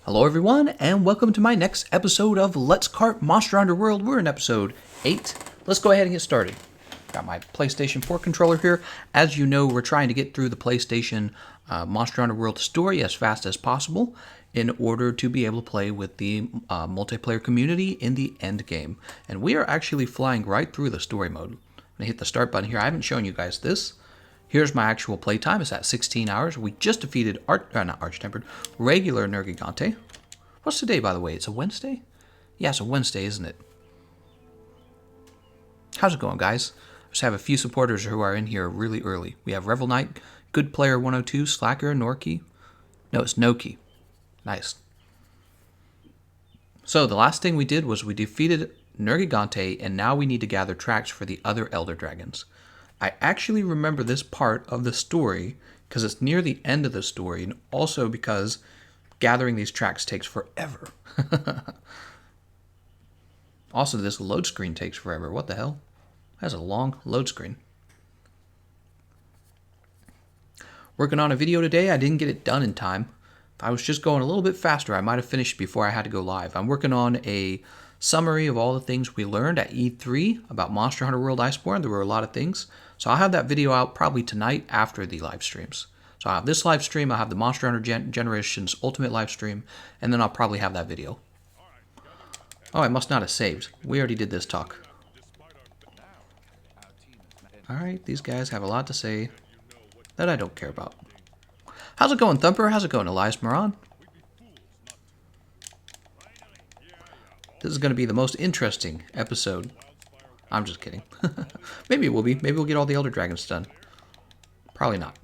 Hello everyone, and welcome to my next episode of Let's Cart Monster Hunter World. We're in episode 8. Let's go ahead and get started. Got my PlayStation 4 controller here. As you know, we're trying to get through the PlayStation Monster Hunter World story as fast as possible in order to be able to play with the multiplayer community in the end game. And we are actually flying right through the story mode. I'm going to hit the start button here. I haven't shown you guys this. Here's my actual playtime. It's at 16 hours. We just defeated regular Nergigante. What's today, by the way? It's a Wednesday? Yeah, it's a Wednesday, isn't it? How's it going, guys? I just have a few supporters who are in here really early. We have Revel Knight, Good Player 102, Slacker, Norki. No, it's Noki. Nice. So the last thing we did was we defeated Nergigante, and now we need to gather tracks for the other Elder Dragons. I actually remember this part of the story because it's near the end of the story, and also because gathering these tracks takes forever. Also, this load screen takes forever. What the hell? That's a long load screen. Working on a video today. I didn't get it done in time. If I was just going a little bit faster, I might have finished before I had to go live. I'm working on a summary of all the things we learned at E3 about Monster Hunter World Iceborne. There were a lot of things. So I'll have that video out probably tonight after the live streams. So I'll have this live stream, I'll have the Monster Hunter Generations Ultimate live stream, and then I'll probably have that video. Oh, I must not have saved. We already did this talk. Alright, these guys have a lot to say that I don't care about. How's it going, Thumper? How's it going, Elias Moran? This is going to be the most interesting episode. I'm just kidding. Maybe it will be. Maybe we'll get all the Elder Dragons done. Probably not.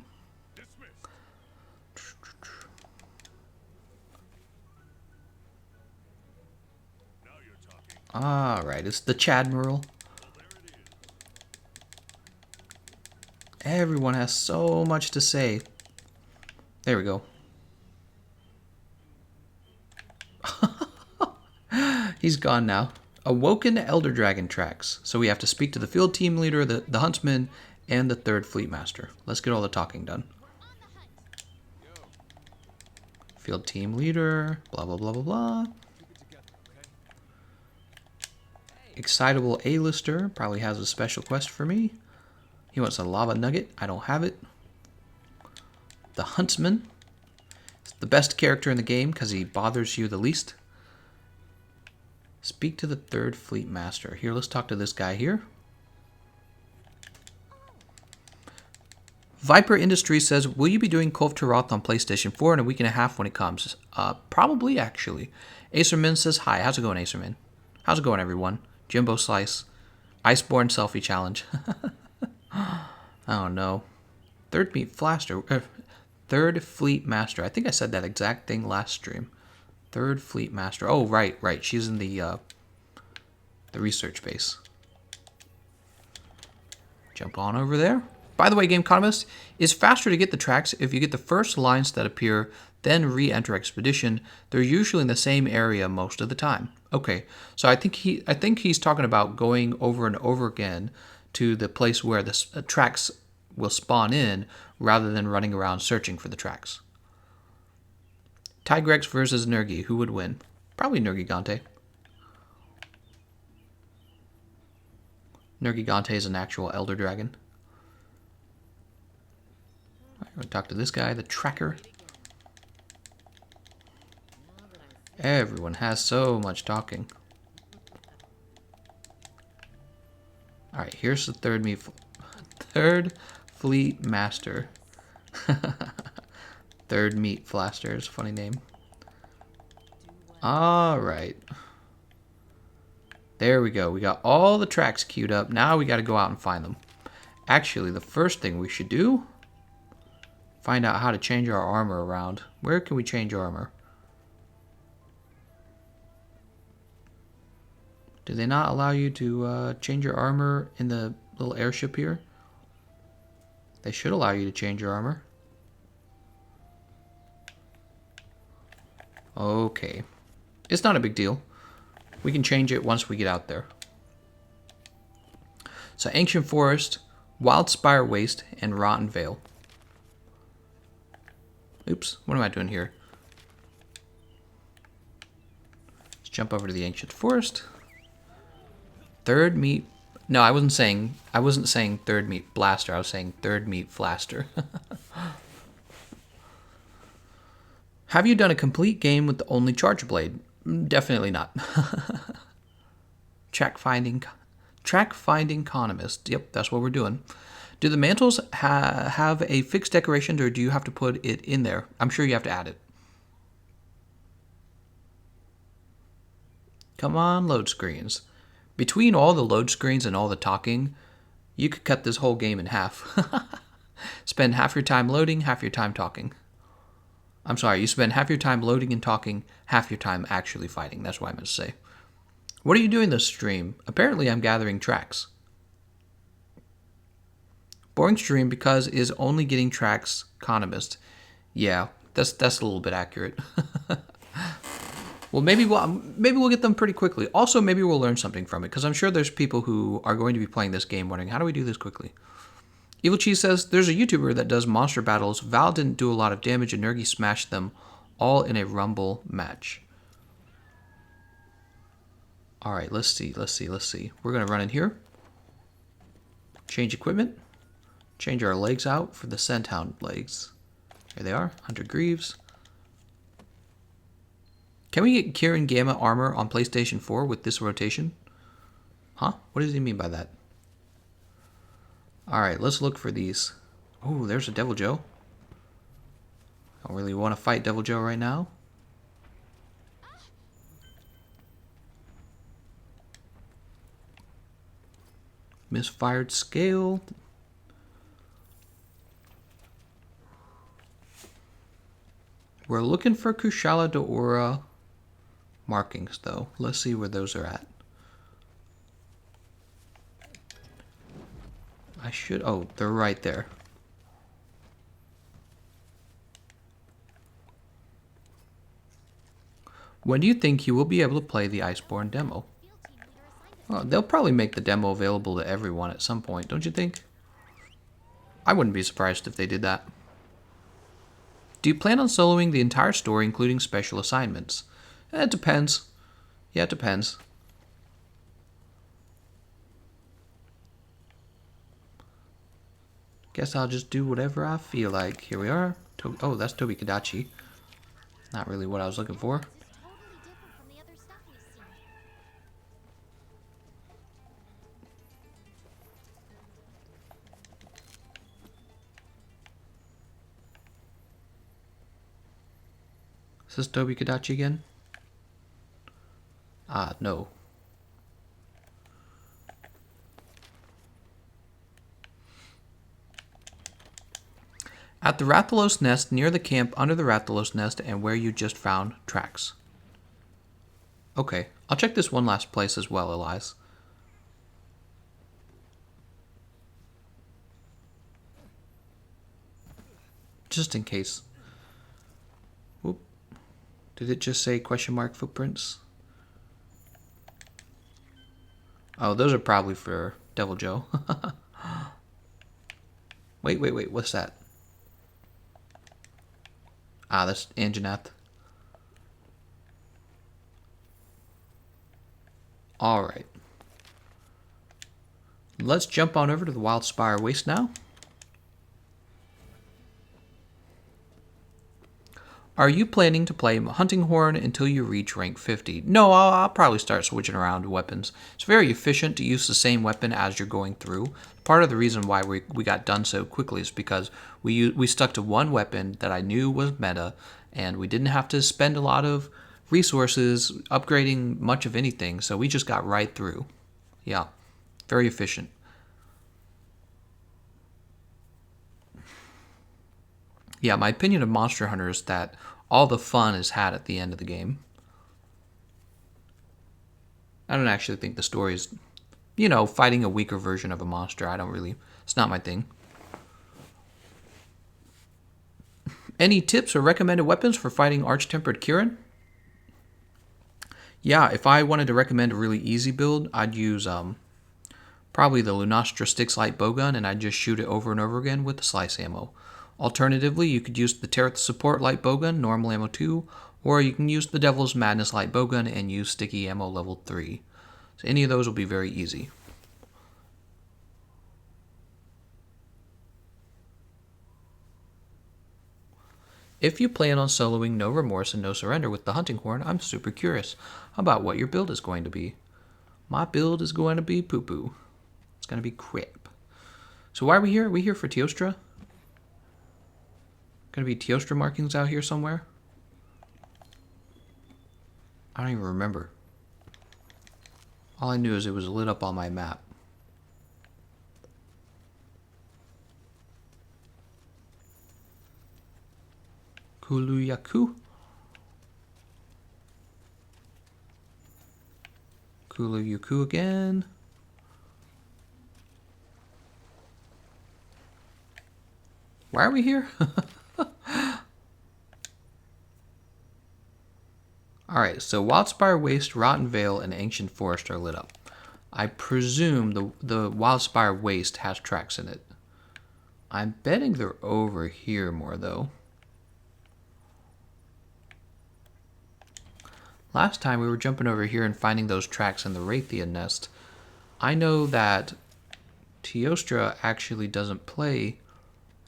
Alright, it's the Chadmiral. Everyone has so much to say. There we go. He's gone now. Awoken Elder Dragon tracks. So we have to speak to the field team leader, the huntsman, and the third fleet master. Let's get all the talking done. Field team leader, blah, blah, blah, blah, blah. Excitable A-lister probably has a special quest for me. He wants a lava nugget. I don't have it. The huntsman. It's the best character in the game because he bothers you the least. Speak to the third fleet master. Here, let's talk to this guy here. Viper Industries says, will you be doing Kolf Taroth on PlayStation 4 in a week and a half when it comes? Probably, actually. Acerman says, hi. How's it going, Acerman? How's it going, everyone? Jimbo Slice. Iceborne Selfie Challenge. Oh, no. Third Fleet Master. I think I said that exact thing last stream. Third Fleet Master. Oh, right. She's in the research base. Jump on over there. By the way, Gameconomist, it's faster to get the tracks if you get the first lines that appear, then re-enter Expedition. They're usually in the same area most of the time. Okay, so I think he's talking about going over and over again to the place where the tracks will spawn in, rather than running around searching for the tracks. Tigrex versus Nergi. Who would win? Probably Nergigante. Nergigante is an actual Elder Dragon. I'm going to talk to this guy, the Tracker. Everyone has so much talking. Alright, here's the third Fleet Master. Third Meat Flaster is a funny name. Alright. There we go. We got all the tracks queued up. Now we got to go out and find them. Actually, the first thing we should do, find out how to change our armor around. Where can we change armor? Do they not allow you to change your armor in the little airship here? They should allow you to change your armor. Okay. It's not a big deal. We can change it once we get out there. So Ancient Forest, Wildspire Waste, and Rotten Vale. Oops, what am I doing here? jump over to the ancient forest. Third meat. No, I wasn't saying third meat blaster. I was saying third meat flaster. Have you done a complete game with the only charger blade? Definitely not. Track finding economist. Yep, that's what we're doing. Do the mantles have a fixed decoration, or do you have to put it in there? I'm sure you have to add it. Come on, load screens. Between all the load screens and all the talking, you could cut this whole game in half. Spend half your time loading, half your time talking. I'm sorry, you spend half your time loading and talking, half your time actually fighting. That's what I meant to say. What are you doing this stream? Apparently I'm gathering tracks. Boring stream because is only getting tracks economist. Yeah, that's a little bit accurate. Well, maybe we'll get them pretty quickly. Also, maybe we'll learn something from it, because I'm sure there's people who are going to be playing this game wondering, how do we do this quickly? Evil Cheese says, there's a YouTuber that does monster battles. Vale didn't do a lot of damage, and Nergi smashed them all in a rumble match. All right, let's see. We're going to run in here. Change equipment. Change our legs out for the Scenthound legs. Here they are, 100 Greaves. Can we get Kieran Gamma armor on PlayStation 4 with this rotation? Huh? What does he mean by that? Alright, let's look for these. Oh, there's a Devil Joe. I don't really want to fight Devil Joe right now. Misfired scale. We're looking for Kushala Daora markings, though. Let's see where those are at. Oh, they're right there. When do you think you will be able to play the Iceborne demo? Well, they'll probably make the demo available to everyone at some point, don't you think? I wouldn't be surprised if they did that. Do you plan on soloing the entire story, including special assignments? It depends. Yeah, it depends. Guess I'll just do whatever I feel like. Here we are. Oh, that's Tobi Kadachi. Not really what I was looking for. Is this Tobi Kadachi again? Ah, no. At the Rathalos nest, near the camp under the Rathalos nest, and where you just found tracks. Okay, I'll check this one last place as well, Elias. Just in case. Whoop. Did it just say question mark footprints? Oh, those are probably for Devil Joe. Wait, what's that? Ah, that's Anjanath. Alright. Let's jump on over to the Wildspire Waste now. Are you planning to play Hunting Horn until you reach rank 50? No, I'll probably start switching around weapons. It's very efficient to use the same weapon as you're going through. Part of the reason why we got done so quickly is because we stuck to one weapon that I knew was meta, and we didn't have to spend a lot of resources upgrading much of anything, so we just got right through. Yeah, very efficient. Yeah, my opinion of Monster Hunter is that all the fun is had at the end of the game. I don't actually think the story is, you know, fighting a weaker version of a monster. It's not my thing. Any tips or recommended weapons for fighting Arch-Tempered Kieran? Yeah, if I wanted to recommend a really easy build, I'd use probably the Lunastra Styx Light Bowgun, and I'd just shoot it over and over again with the slice ammo. Alternatively, you could use the Terrath Support Light Bowgun, normal ammo 2, Or you can use the Devil's Madness Light Bowgun and use Sticky Ammo level 3. So any of those will be very easy. If you plan on soloing No Remorse and No Surrender with the Hunting Horn, I'm super curious about what your build is going to be. My build is going to be poo-poo. It's going to be crap. So why are we here? Are we here for Teostra? Going to be Teostra markings out here somewhere? I don't even remember. All I knew is it was lit up on my map. Kuluyaku. Kuluyuku again. Why are we here? Alright, so Wildspire Waste, Rotten Vale, and Ancient Forest are lit up. I presume the Wildspire Waste has tracks in it. I'm betting they're over here more, though. Last time we were jumping over here and finding those tracks in the Raytheon nest. I know that Teostra actually doesn't play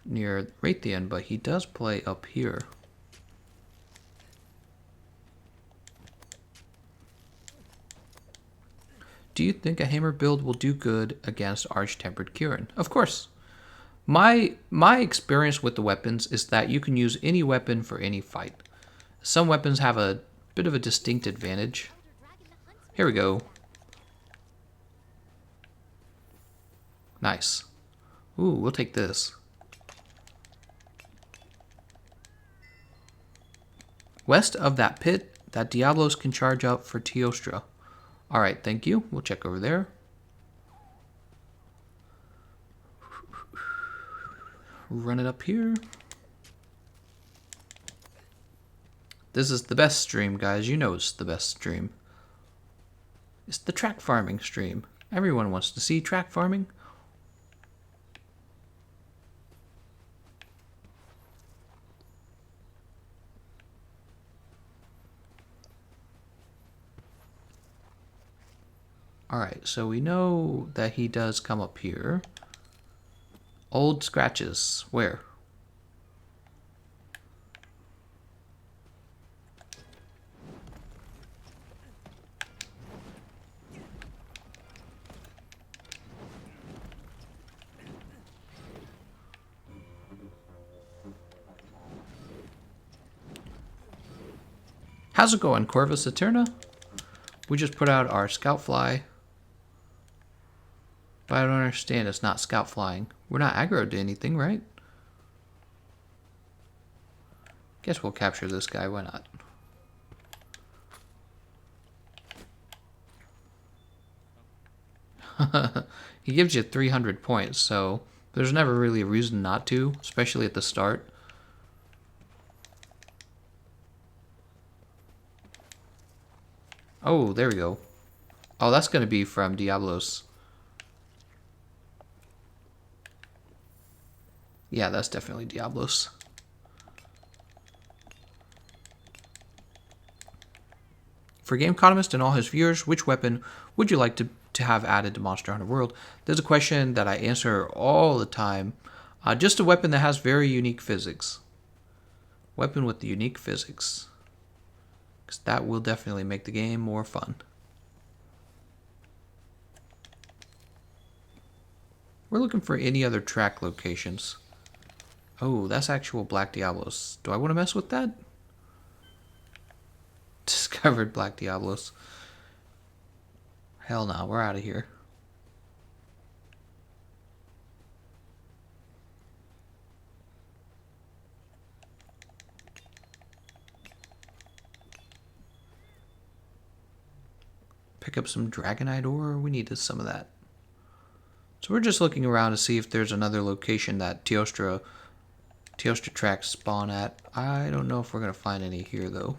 near Raytheon, but he does play up here. Do you think a hammer build will do good against Arch-Tempered Kieran? Of course. My experience with the weapons is that you can use any weapon for any fight. Some weapons have a bit of a distinct advantage. Here we go. Nice. Ooh, we'll take this. West of that pit, that Diablos can charge up for Teostra. Alright, thank you. We'll check over there. Run it up here. This is the best stream, guys. You know it's the best stream. It's the track farming stream. Everyone wants to see track farming. Alright, so we know that he does come up here. Old scratches. Where? How's it going, Corvus Eterna? We just put out our scout fly. But I don't understand, it's not scout flying. We're not aggroed to anything, right? Guess we'll capture this guy, why not? He gives you 300 points, so there's never really a reason not to, especially at the start. Oh, there we go. Oh, that's going to be from Diablos. Yeah, that's definitely Diablos. For Gameconomist and all his viewers, which weapon would you like to have added to Monster Hunter World? There's a question that I answer all the time. Just a weapon that has very unique physics. Weapon with the unique physics. Because that will definitely make the game more fun. We're looking for any other track locations. Oh, that's actual Black Diablos. Do I want to mess with that? Discovered Black Diablos. Hell no, we're out of here. Pick up some Dragonite ore. We needed some of that. So we're just looking around to see if there's another location that Teostra tracks spawn at. I don't know if we're going to find any here, though.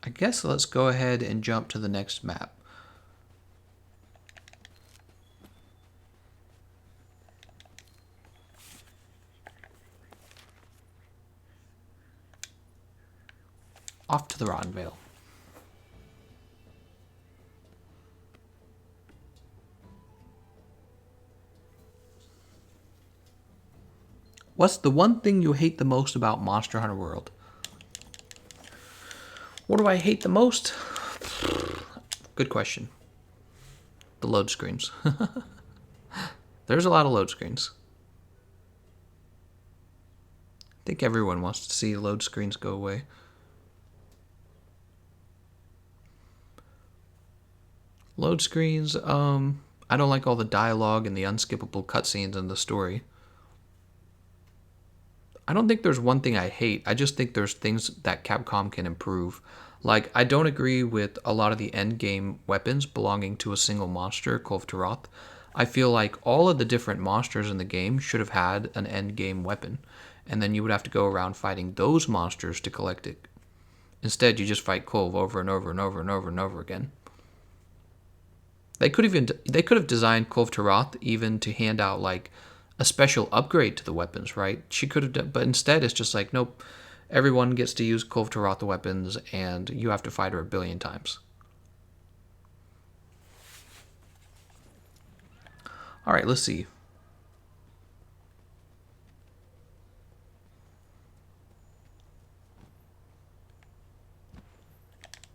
I guess let's go ahead and jump to the next map. Off to the Rotten Vale. What's the one thing you hate the most about Monster Hunter World? What do I hate the most? Good question. The load screens. There's a lot of load screens. I think everyone wants to see load screens go away. Load screens, I don't like all the dialogue and the unskippable cutscenes in the story. I don't think there's one thing I hate. I just think there's things that Capcom can improve. Like, I don't agree with a lot of the endgame weapons belonging to a single monster, Kulve Taroth. I feel like all of the different monsters in the game should have had an endgame weapon, and then you would have to go around fighting those monsters to collect it. Instead, you just fight Kulve over and over and over and over and over again. They could have designed Kulve Taroth even to hand out like a special upgrade to the weapons, right? She could have done, but instead it's just like, nope, everyone gets to use Kulve Taroth weapons and you have to fight her a billion times. All right, let's see.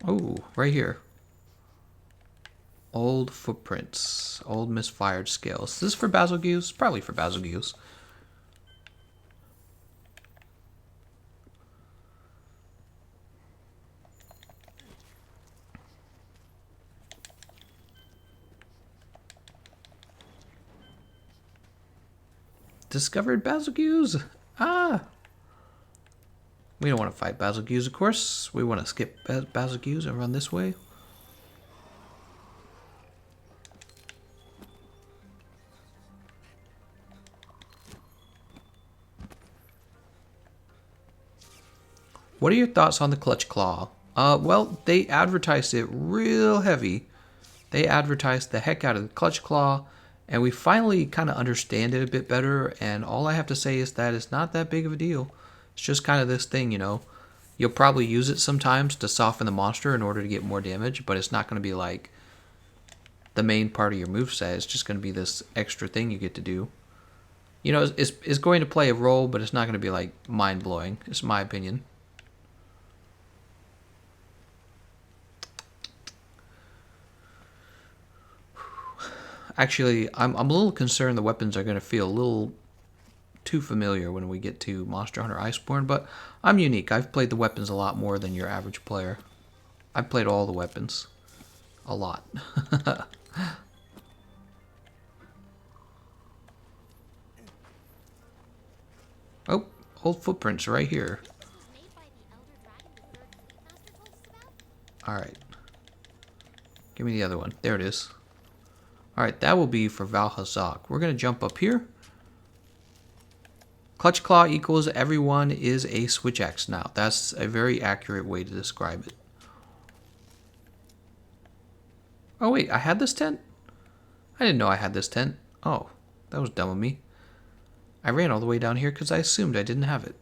Oh, right here. Old footprints. Old misfired scales. Is this for Bazelgeuse? Probably for Bazelgeuse. Discovered Bazelgeuse. Ah. We don't want to fight Bazelgeuse, of course. We want to skip Bazelgeuse and run this way. What are your thoughts on the Clutch Claw? Well, they advertised it real heavy. They advertised the heck out of the Clutch Claw, and we finally kind of understand it a bit better, and all I have to say is that it's not that big of a deal. It's just kind of this thing, you know. You'll probably use it sometimes to soften the monster in order to get more damage, but it's not going to be like the main part of your moveset. It's just going to be this extra thing you get to do. You know, it's going to play a role, but it's not going to be like mind-blowing. It's my opinion. Actually, I'm a little concerned the weapons are going to feel a little too familiar when we get to Monster Hunter Iceborne, but I'm unique. I've played the weapons a lot more than your average player. I've played all the weapons. A lot. Oh, old footprints right here. Alright. Give me the other one. There it is. Alright, that will be for Valhazak. We're going to jump up here. Clutch Claw equals everyone is a switch axe now. That's a very accurate way to describe it. Oh wait, I had this tent? I didn't know I had this tent. Oh, that was dumb of me. I ran all the way down here because I assumed I didn't have it.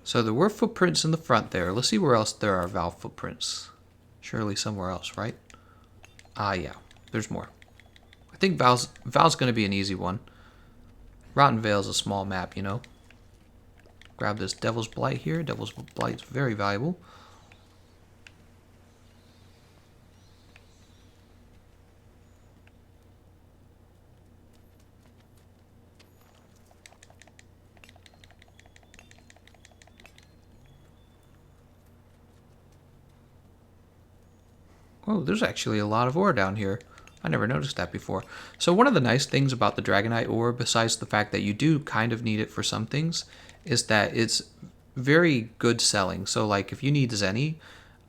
So there were footprints in the front there. Let's see where else there are Val footprints. Surely somewhere else, right? Ah, yeah. There's more. I think Val's going to be an easy one. Rotten Vale's a small map, you know. Grab this Devil's Blight here. Devil's Blight's very valuable. Oh, there's actually a lot of ore down here. I never noticed that before. So one of the nice things about the Dragonite ore, besides the fact that you do kind of need it for some things, is that it's very good selling. So like if you need Zenny,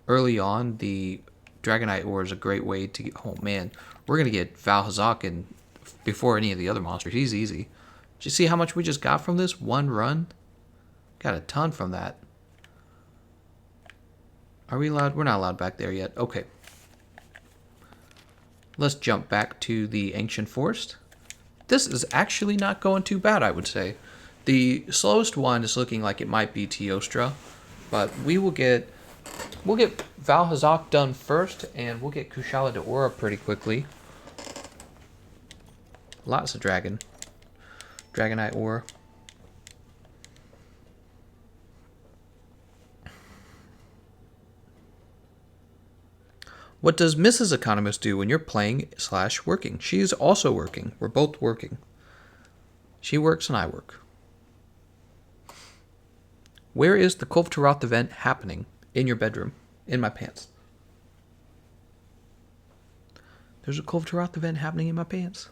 early on the Dragonite ore is a great way to get, oh man, we're going to get Valhazak in before any of the other monsters. He's easy. Did you see how much we just got from this one run? Got a ton from that. Are we allowed? We're not allowed back there yet. Okay. Let's jump back to the Ancient Forest. This is actually not going too bad, I would say. The slowest one is looking like it might be Teostra. But we'll get Vale done first, and we'll get Kushala Daora pretty quickly. Lots of Dragonite ore. What does Mrs. Economist do when you're playing / working? She's also working. We're both working. She works and I work. Where is the Kulvtaroth event happening? In your bedroom. In my pants. There's a Kulvtaroth event happening in my pants.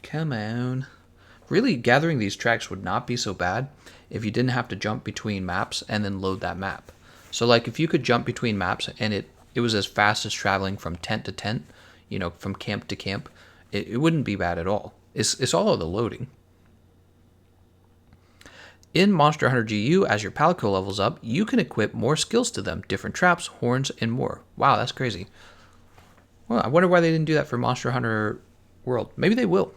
Come on. Really, gathering these tracks would not be so bad if you didn't have to jump between maps and then load that map. So like if you could jump between maps and it was as fast as traveling from tent to tent, you know, from camp to camp, it wouldn't be bad at all. It's all of the loading. In Monster Hunter GU, as your Palico levels up, you can equip more skills to them, different traps, horns, and more. Wow, that's crazy. Well, I wonder why they didn't do that for Monster Hunter World. Maybe they will.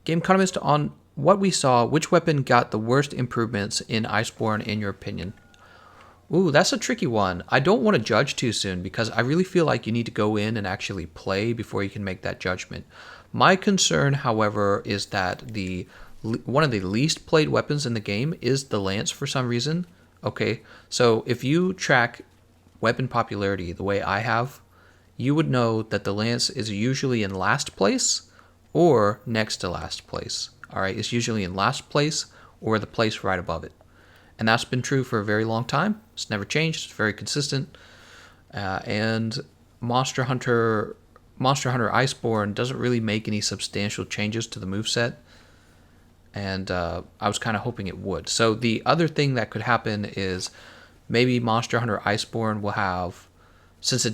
Gameconomist, on what we saw, which weapon got the worst improvements in Iceborne in your opinion? Ooh, that's a tricky one. I don't want to judge too soon because I really feel like you need to go in and actually play before you can make that judgment. My concern, however, is that one of the least played weapons in the game is the lance for some reason. Okay, so if you track weapon popularity the way I have, you would know that the lance is usually in last place or next to last place. All right, it's usually in last place or the place right above it. And that's been true for a very long time. It's never changed. It's very consistent. And Monster Hunter Iceborne doesn't really make any substantial changes to the moveset. And I was kind of hoping it would. So the other thing that could happen is maybe Monster Hunter Iceborne will have, since it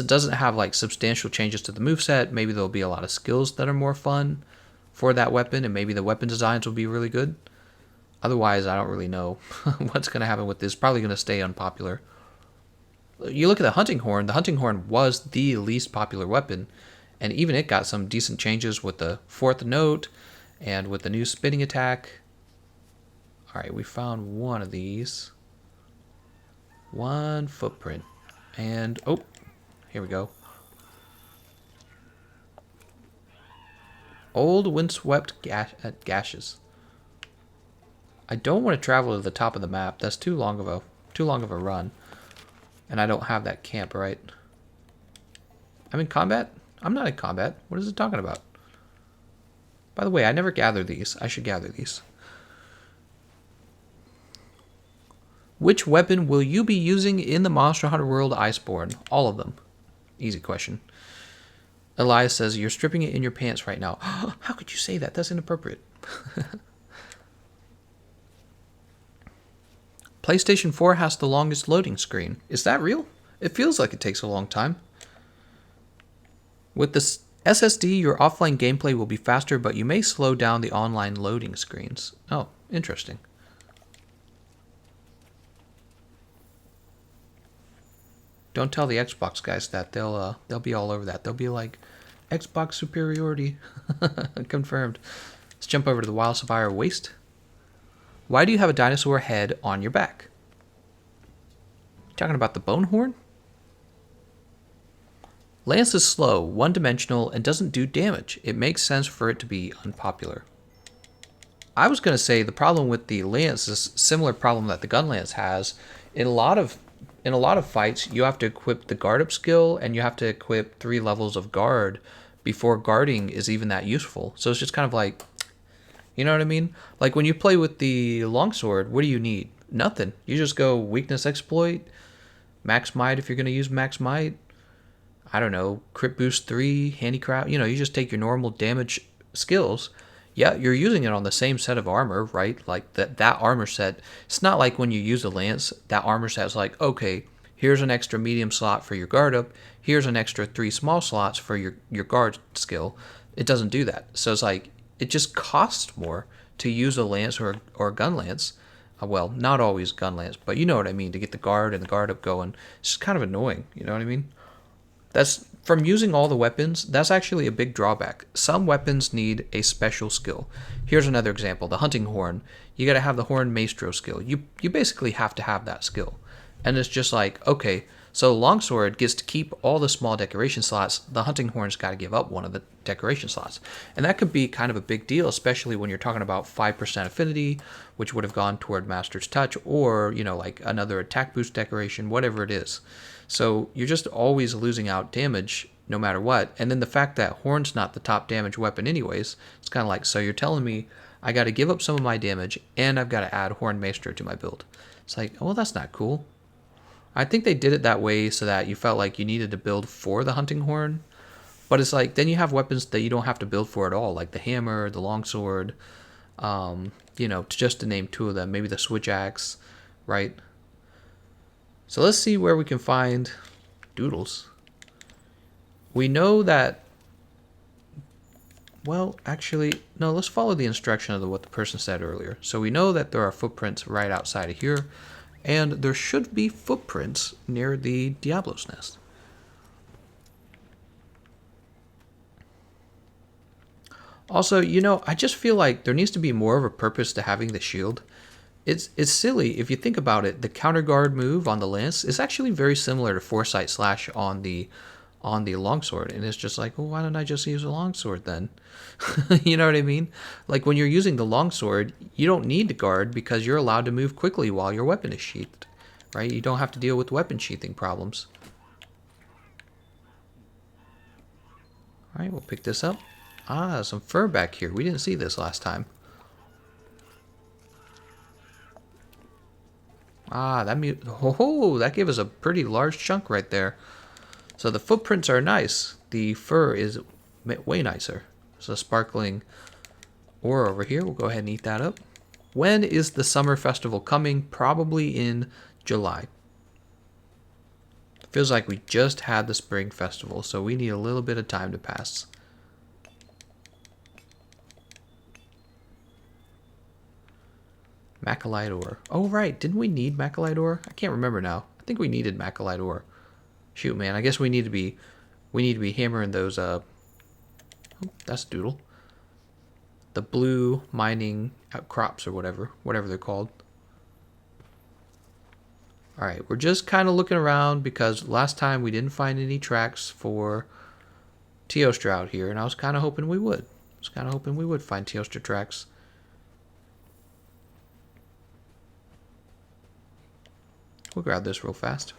doesn't have like substantial changes to the moveset, maybe there'll be a lot of skills that are more fun for that weapon, and maybe the weapon designs will be really good. Otherwise, I don't really know what's going to happen with this. Probably going to stay unpopular. You look at the hunting horn. The hunting horn was the least popular weapon, and even it got some decent changes with the fourth note and with the new spinning attack. All right, we found one of these. One footprint. And, oh, here we go. Old windswept gashes. I don't want to travel to the top of the map. That's too long of a run. And I don't have that camp, right? I'm in combat? I'm not in combat. What is it talking about? By the way, I never gather these. I should gather these. Which weapon will you be using in the Monster Hunter World Iceborne? All of them. Easy question. Elias says, you're stripping it in your pants right now. How could you say that? That's inappropriate. PlayStation 4 has the longest loading screen. Is that real? It feels like it takes a long time. With the SSD, your offline gameplay will be faster, but you may slow down the online loading screens. Oh, interesting. Don't tell the Xbox guys that. They'll be all over that. They'll be like, Xbox superiority. Confirmed. Let's jump over to the Wild Sapphire Waste. Why do you have a dinosaur head on your back? Talking about the bone horn? Lance is slow, one-dimensional, and doesn't do damage. It makes sense for it to be unpopular. I was going to say the problem with the Lance is a similar problem that the gun Lance has. In a lot of fights, you have to equip the guard up skill, and you have to equip 3 levels of guard before guarding is even that useful. So it's just kind of like, you know what I mean? Like when you play with the longsword, what do you need? Nothing. You just go weakness exploit, max might if you're going to use max might. I don't know, crit boost 3, handicraft. You know, you just take your normal damage skills. Yeah, you're using it on the same set of armor, right? Like that armor set. It's not like when you use a lance, that armor set's like, okay, here's an extra medium slot for your guard up. Here's an extra 3 small slots for your guard skill. It doesn't do that. So it's like, it just costs more to use a lance or a gun lance. Well, not always gun lance, but you know what I mean, to get the guard and the guard up going. It's just kind of annoying, you know what I mean? That's from using all the weapons, that's actually a big drawback. Some weapons need a special skill. Here's another example, the hunting horn. You gotta have the horn maestro skill. You basically have to have that skill. And it's just like, okay, so longsword gets to keep all the small decoration slots. The hunting horn's got to give up one of the decoration slots. And that could be kind of a big deal, especially when you're talking about 5% affinity, which would have gone toward Master's Touch, or, you know, like another attack boost decoration, whatever it is. So you're just always losing out damage no matter what. And then the fact that horn's not the top damage weapon anyways, it's kind of like, so you're telling me I got to give up some of my damage and I've got to add horn maestro to my build. It's like, well, that's not cool. I think they did it that way so that you felt like you needed to build for the hunting horn. But it's like, then you have weapons that you don't have to build for at all, like the hammer, the longsword, you know, just to name two of them, maybe the switch axe, right? So let's see where we can find doodles. We know that, well, actually, no, let's follow the instruction of what the person said earlier. So we know that there are footprints right outside of here. And there should be footprints near the Diablo's Nest. Also, you know, I just feel like there needs to be more of a purpose to having the shield. It's silly if you think about it. The counter guard move on the lance is actually very similar to Foresight Slash on the longsword, and it's just like, well, why don't I just use a longsword then? You know what I mean? Like when you're using the longsword, you don't need to guard because you're allowed to move quickly while your weapon is sheathed, right? You don't have to deal with weapon sheathing problems. All right, we'll pick this up. Ah, some fur back here. We didn't see this last time. Ah, that gave us a pretty large chunk right there. So the footprints are nice. The fur is way nicer. So sparkling ore over here. We'll go ahead and eat that up. When is the summer festival coming? Probably in July. Feels like we just had the spring festival, so we need a little bit of time to pass. Macalite ore. Oh, right. Didn't we need macalite ore? I can't remember now. I think we needed macalite ore. Shoot, man. I guess we need to be hammering those oh, that's Doodle. The blue mining outcrops or whatever they're called. All right, we're just kind of looking around because last time we didn't find any tracks for Teostra out here, and I was kind of hoping we would. Find Teostra tracks. We'll grab this real fast.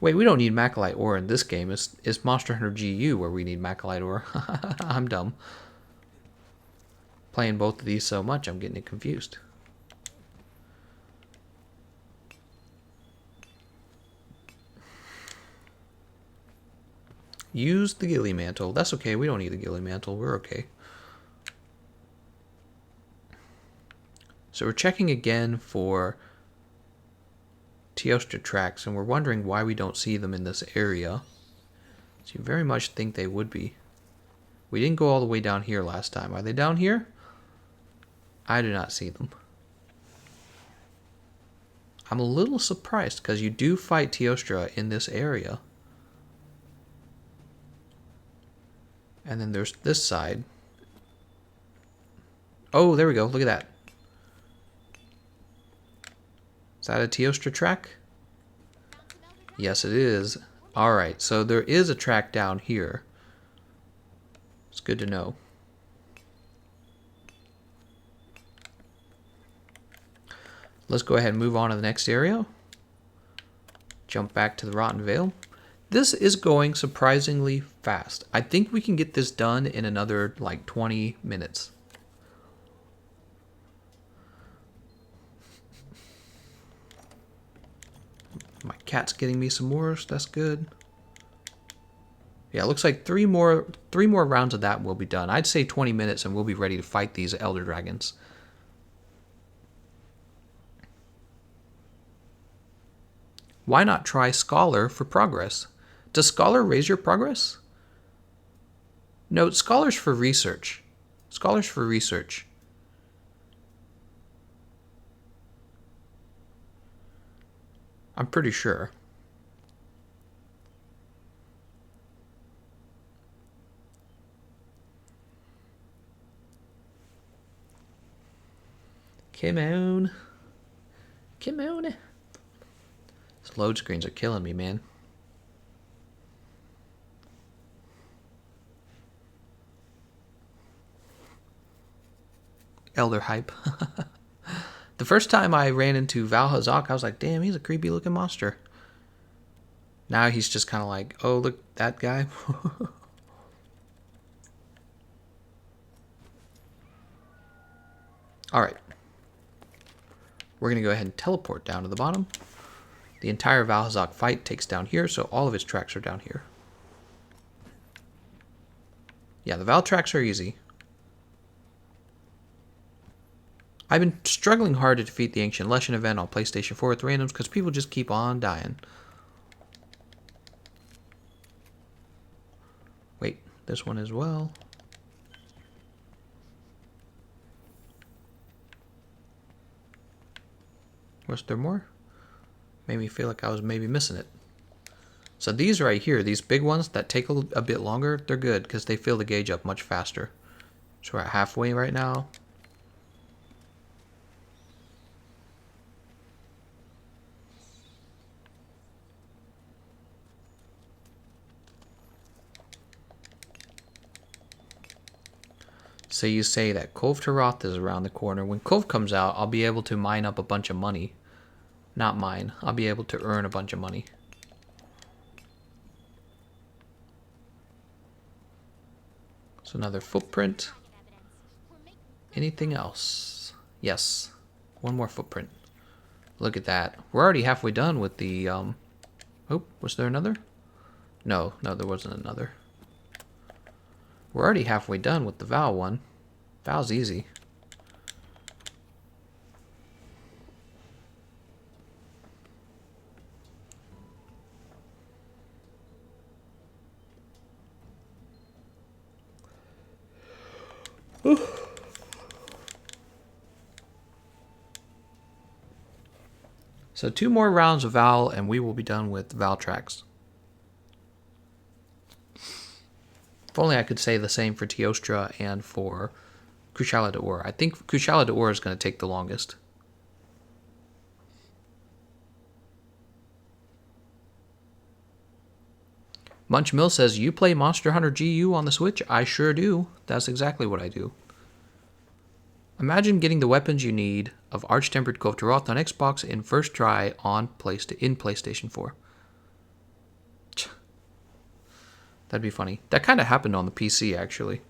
Wait, we don't need macalite ore in this game. It's Monster Hunter GU where we need macalite ore. I'm dumb. Playing both of these so much, I'm getting it confused. Use the ghillie mantle. That's okay. We don't need the ghillie mantle. We're okay. So we're checking again for Teostra tracks, and we're wondering why we don't see them in this area. So you very much think they would be. We didn't go all the way down here last time. Are they down here? I do not see them. I'm a little surprised because you do fight Teostra in this area. And then there's this side. Oh, there we go. Look at that. Is that a Teostra track? Yes, it is. Alright, so there is a track down here. It's good to know. Let's go ahead and move on to the next area. Jump back to the Rotten Vale. This is going surprisingly fast. I think we can get this done in another like 20 minutes. My cat's getting me some more, so that's good. Yeah, it looks like three more rounds of that will be done. I'd say 20 minutes and we'll be ready to fight these Elder Dragons. Why not try Scholar for progress? Does Scholar raise your progress? No, Scholar's for research. Scholar's for research. I'm pretty sure. Come on. Come on. These load screens are killing me, man. Elder hype. The first time I ran into Valhazak, I was like, damn, he's a creepy looking monster. Now he's just kind of like, oh, look, that guy. Alright. We're going to go ahead and teleport down to the bottom. The entire Valhazak fight takes down here, so all of his tracks are down here. Yeah, the Val tracks are easy. I've been struggling hard to defeat the Ancient Lesson event on PlayStation 4 with randoms because people just keep on dying. Wait, this one as well. Was there more? Made me feel like I was maybe missing it. So these right here, these big ones that take a bit longer, they're good because they fill the gauge up much faster. So we're at halfway right now. So you say that Kov Taroth is around the corner. When Kov comes out, I'll be able to mine up a bunch of money. Not mine. I'll be able to earn a bunch of money. So another footprint. Anything else? Yes. One more footprint. Look at that. We're already halfway done with the, Oh, was there another? No, there wasn't another. We're already halfway done with the Val one. Val's easy. So 2 more rounds of Val and we will be done with Val tracks. If only I could say the same for Teostra and for Kushala Daora. I think Kushala Daora is going to take the longest. Munch Mill says, you play Monster Hunter GU on the Switch? I sure do. That's exactly what I do. Imagine getting the weapons you need of Arch-Tempered Kov Taroth on Xbox in first try on PlayStation 4. That'd be funny. That kind of happened on the PC, actually.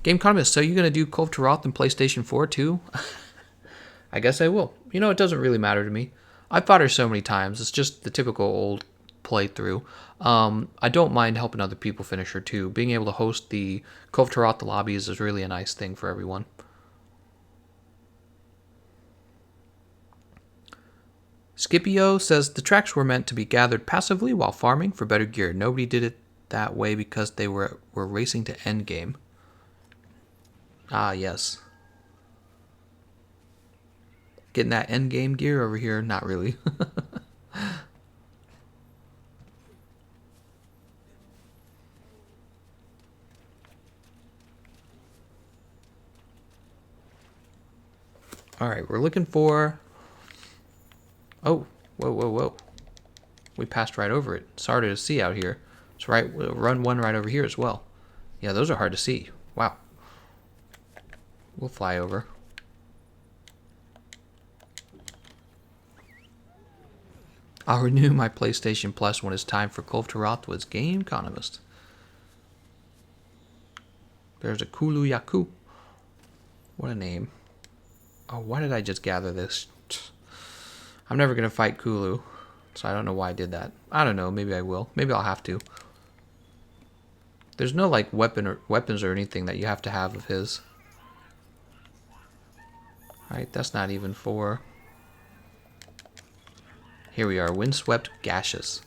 Gameconomist, so you going to do Kov Taroth in PlayStation 4 too? I guess I will. You know, it doesn't really matter to me. I've fought her so many times. It's just the typical old playthrough. I don't mind helping other people finish her too. Being able to host the Kov Taroth lobbies is really a nice thing for everyone. Scipio says the tracks were meant to be gathered passively while farming for better gear. Nobody did it that way because they were racing to endgame. Ah, yes. Getting that endgame gear over here? Not really. Alright, we're looking for... Oh, whoa. We passed right over it. It's harder to see out here. It's right, we'll run one right over here as well. Yeah, those are hard to see. Wow. We'll fly over. I'll renew my PlayStation Plus when it's time for Kov Taroth with Gameconomist. There's a Kulu Yaku. What a name. Oh, why did I just gather this? I'm never going to fight Kulu, so I don't know why I did that. I don't know, maybe I will. Maybe I'll have to. There's no, like, weapons or anything that you have to have of his. Alright, that's not even 4. Here we are, Windswept Gaseous.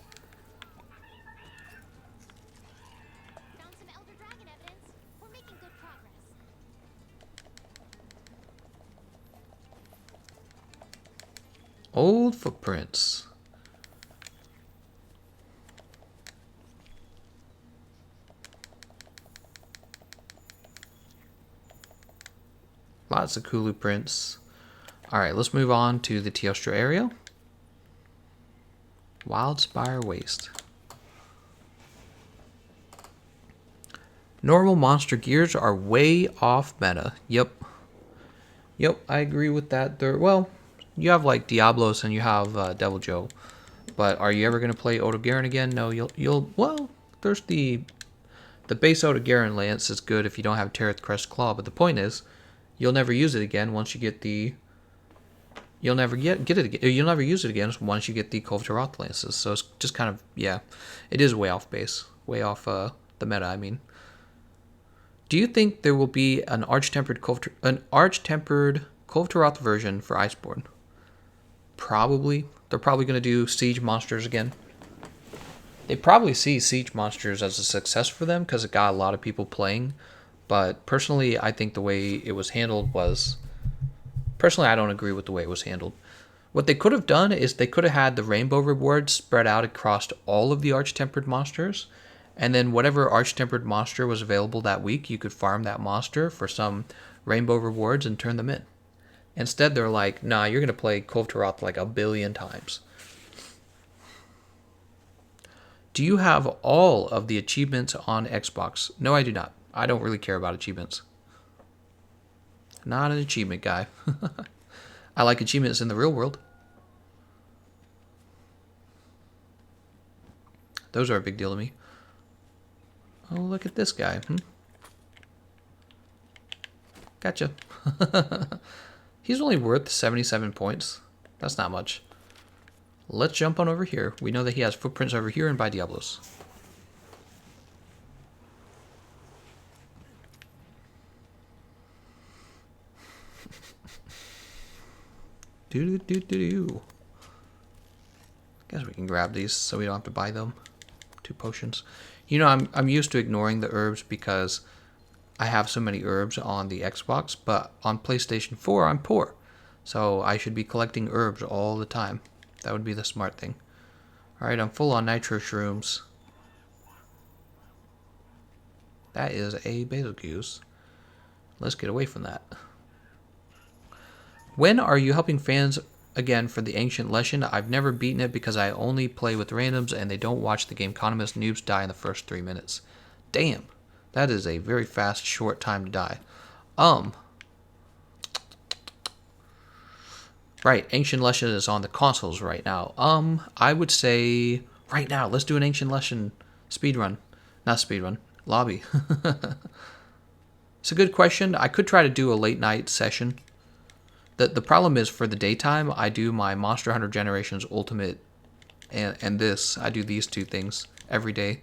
Found some Elder Dragon evidence. We're making good progress. Old footprints. Lots of Kulu prints. Alright, let's move on to the Teostra area. Wildspire Waste. Normal monster gears are way off meta. Yep. Yep, I agree with that. Well, you have like Diablos and you have Devil Joe. But are you ever going to play Odogaron again? No, well, there's the base Odogaron Lance is good if you don't have Terrath Crest Claw, but the point is, you'll never use it again once you get the... You'll never get it again. You'll never use it again once you get the Kulve Lances. So it's just kind of, yeah, it is way off base. Way off the meta, I mean. Do you think there will be an Arch-Tempered Kulve version for Iceborne? Probably. They're probably going to do Siege monsters again. They probably see Siege monsters as a success for them because it got a lot of people playing. But personally, I think the way it was handled was... Personally, I don't agree with the way it was handled. What they could have done is they could have had the rainbow rewards spread out across all of the Arch-Tempered monsters. And then whatever Arch-Tempered monster was available that week, you could farm that monster for some rainbow rewards and turn them in. Instead, they're like, nah, you're going to play Kulve like 1 billion times. Do you have all of the achievements on Xbox? No, I do not. I don't really care about achievements. Not an achievement guy. I like achievements in the real world. Those are a big deal to me. Oh, look at this guy. Gotcha. He's only worth 77 points. That's not much. Let's jump on over here. We know that he has footprints over here and by Diablos. Do. Guess we can grab these so we don't have to buy them. 2 potions. You know, I'm used to ignoring the herbs because I have so many herbs on the Xbox, but on PlayStation 4 I'm poor. So I should be collecting herbs all the time. That would be the smart thing. Alright, I'm full on nitro shrooms. That is a Bazelgeuse. Let's get away from that. When are you helping fans again for the Ancient Legend? I've never beaten it because I only play with randoms and they don't watch the Gameconomist. Noobs die in the first 3 minutes. Damn. That is a very fast, short time to die. Right, Ancient Legend is on the consoles right now. I would say right now, let's do an Ancient Legend speedrun. Not speedrun, lobby. It's a good question. I could try to do a late night session. The problem is for the daytime, I do my Monster Hunter Generations Ultimate and this. I do these 2 things every day.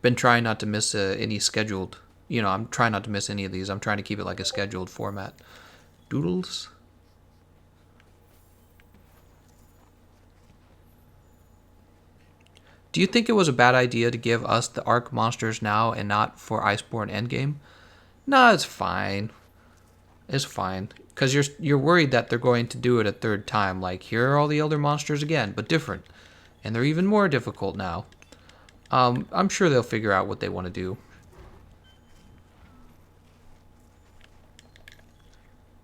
Been trying not to miss any scheduled. You know, I'm trying not to miss any of these. I'm trying to keep it like a scheduled format. Doodles. Do you think it was a bad idea to give us the Arc monsters now and not for Iceborne Endgame? No, it's fine. It's fine. Because you're worried that they're going to do it a 3rd time. Like, here are all the Elder monsters again, but different. And they're even more difficult now. I'm sure they'll figure out what they want to do.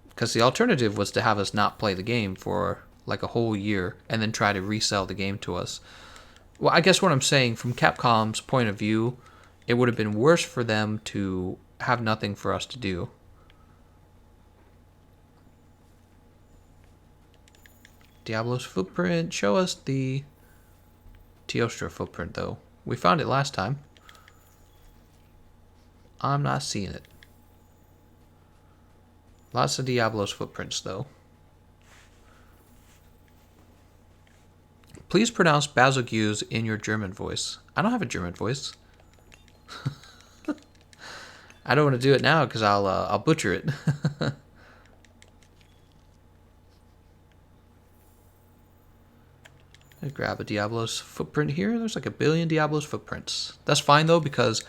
Because the alternative was to have us not play the game for like a whole year and then try to resell the game to us. Well, I guess what I'm saying, from Capcom's point of view, it would have been worse for them to have nothing for us to do. Diablo's footprint. Show us the Teostra footprint, though. We found it last time. I'm not seeing it. Lots of Diablo's footprints, though. Please pronounce Bazelgeuse in your German voice. I don't have a German voice. I don't want to do it now because I'll butcher it. I grab a Diablo's footprint here. There's like 1 billion Diablo's footprints. That's fine though, because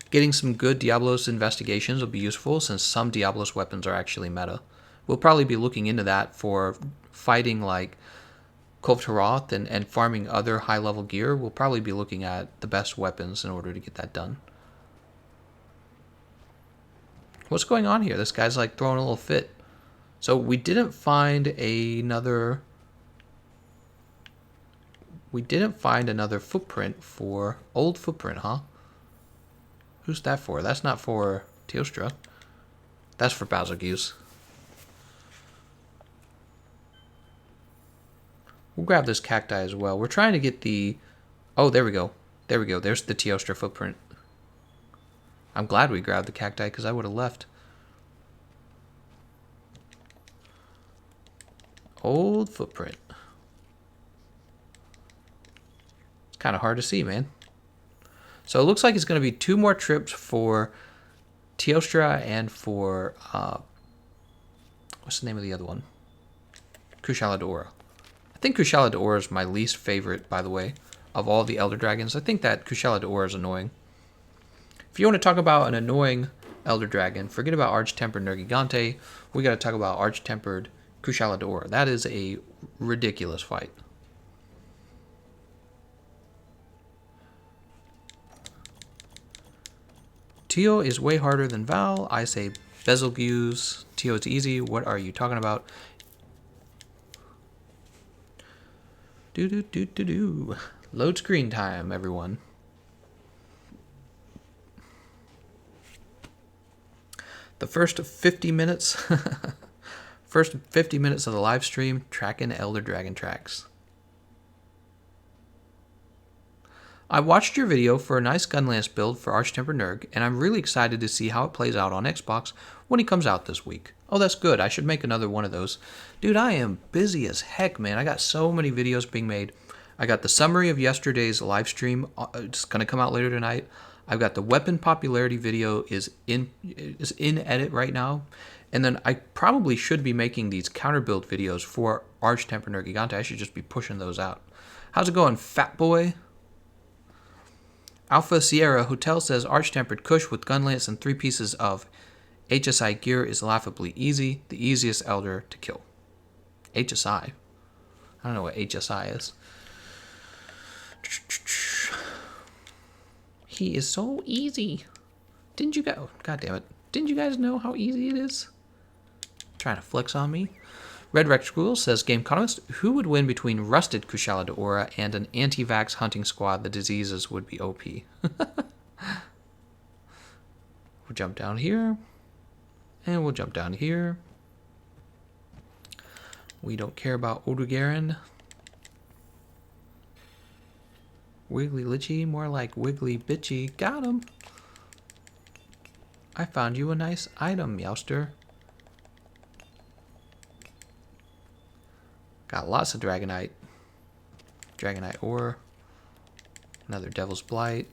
getting some good Diablo's investigations will be useful since some Diablo's weapons are actually meta. We'll probably be looking into that for fighting like Kulve and farming other high level gear. We'll probably be looking at the best weapons in order to get that done. What's going on here? This guy's like throwing a little fit. So we didn't find another... We didn't find another footprint for... Old footprint, huh? Who's that for? That's not for Teostra. That's for Bazelgeuse. We'll grab this cacti as well. We're trying to get the... Oh, there we go. There we go. There's the Teostra footprint. I'm glad we grabbed the cacti because I would have left. Old footprint. It's kind of hard to see, man. So it looks like it's going to be 2 more trips for Teostra and for... what's the name of the other one? Kushala Daora. I think Kushala Daora is my least favorite, by the way, of all the Elder Dragons. I think that Kushala Daora is annoying. If you want to talk about an annoying Elder Dragon, forget about Arch-Tempered Nergigante. We got to talk about Arch-Tempered Kushala Daora. That is a ridiculous fight. Teo is way harder than Val. I say Bazelgeuse. Teo is easy. What are you talking about? Do. Load screen time, everyone. The first 50 minutes, first 50 minutes of the live stream, tracking Elder Dragon tracks. I watched your video for a nice Gunlance build for Arch-Tempered Nerg, and I'm really excited to see how it plays out on Xbox when he comes out this week. Oh, that's good. I should make another one of those. Dude, I am busy as heck, man. I got so many videos being made. I got the summary of yesterday's live stream. It's going to come out later tonight. I've got the weapon popularity video is in edit right now. And then I probably should be making these counter build videos for Arch-Tempered Nergigante. I should just be pushing those out. How's it going, fat boy? Alpha Sierra Hotel says Arch-Tempered Kush with Gunlance and 3 pieces of HSI gear is laughably easy. The easiest Elder to kill. HSI? I don't know what HSI is. He is so easy. Didn't you guys... God damn it. Didn't you guys know how easy it is? Trying to flex on me. Red Rex School says, Gameconomist, who would win between Rusted Kushala Daora and an anti-vax hunting squad? The diseases would be OP. We'll jump down here. And we'll jump down here. We don't care about Odogarin. Wiggly Litchy, more like Wiggly Bitchy. Got him. I found you a nice item, Meowster. Got lots of Dragonite. Dragonite ore. Another Devil's Blight.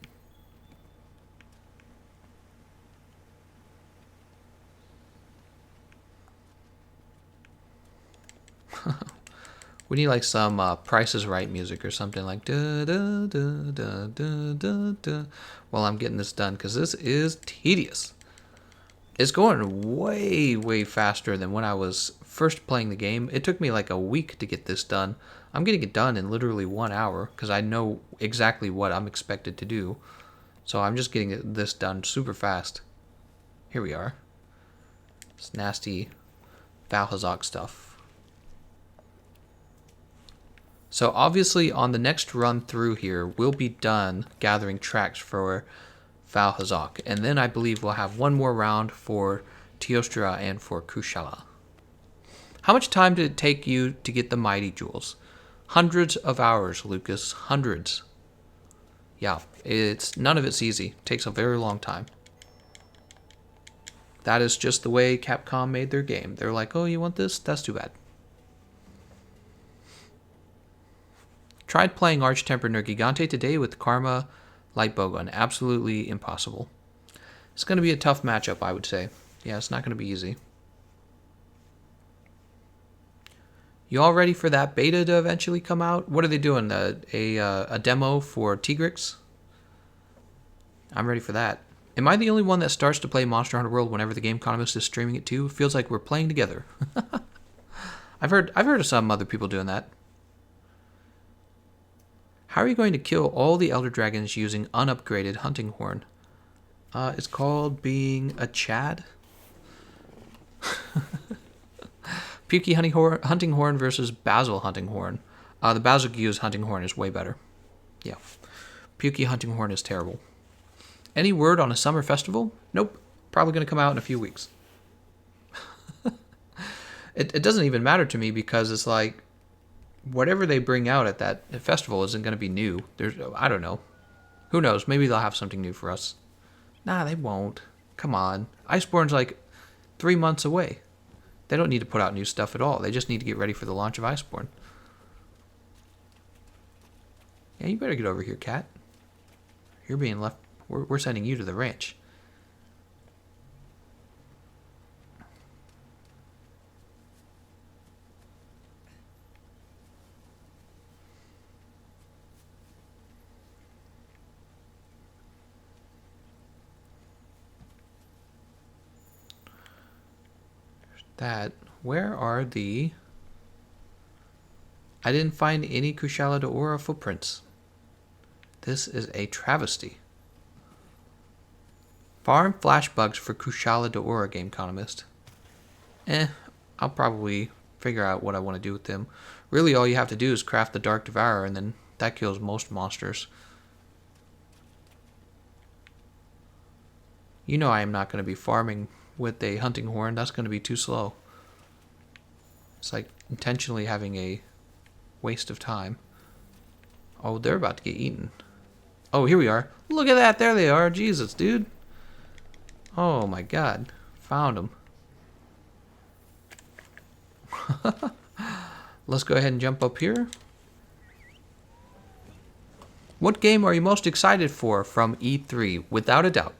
We need like some Price is Right music or something like da da da da da da da while I'm getting this done, because this is tedious. It's going way, way faster than when I was first playing the game. It took me like a week to get this done. I'm getting it done in literally 1 hour because I know exactly what I'm expected to do. So I'm just getting this done super fast. Here we are. It's nasty Valhazak stuff. So obviously on the next run through here, we'll be done gathering tracks for Valhazak. And then I believe we'll have one more round for Teostra and for Kushala. How much time did it take you to get the Mighty Jewels? Hundreds of hours, Lucas. Hundreds. Yeah, none of it's easy. It takes a very long time. That is just the way Capcom made their game. They're like, oh, you want this? That's too bad. Tried playing Arch-Tempered Nergigante today with Karma Light Bowgun. Absolutely impossible. It's going to be a tough matchup, I would say. Yeah, it's not going to be easy. You all ready for that beta to eventually come out? What are they doing? A demo for Tigrex? I'm ready for that. Am I the only one that starts to play Monster Hunter World whenever the Gameconomist is streaming it too? It feels like we're playing together. I've heard of some other people doing that. How are you going to kill all the Elder Dragons using unupgraded Hunting Horn? It's called being a Chad. Pukey hunting horn versus Basil hunting horn. The Bazelgeuse hunting horn is way better. Yeah. Pukey hunting horn is terrible. Any word on a summer festival? Nope. Probably going to come out in a few weeks. It doesn't even matter to me because it's like whatever they bring out at that festival isn't going to be new. I don't know. Who knows? Maybe they'll have something new for us. Nah, they won't. Come on. Iceborne's like 3 months away. They don't need to put out new stuff at all. They just need to get ready for the launch of Iceborne. Yeah, you better get over here, cat. You're being left. We're sending you to the ranch. That. Where are the... I didn't find any Kushala Daora footprints. This is a travesty. Farm flash bugs for Kushala Daora, Gameconomist. I'll probably figure out what I want to do with them. Really, all you have to do is craft the Dark Devourer, and then that kills most monsters. You know I am not going to be farming with a hunting horn. That's going to be too slow. It's like intentionally having a waste of time. Oh, they're about to get eaten. Oh, here we are. Look at that. There they are. Jesus, dude. Oh, my God. Found them. Let's go ahead and jump up here. What game are you most excited for from E3? Without a doubt.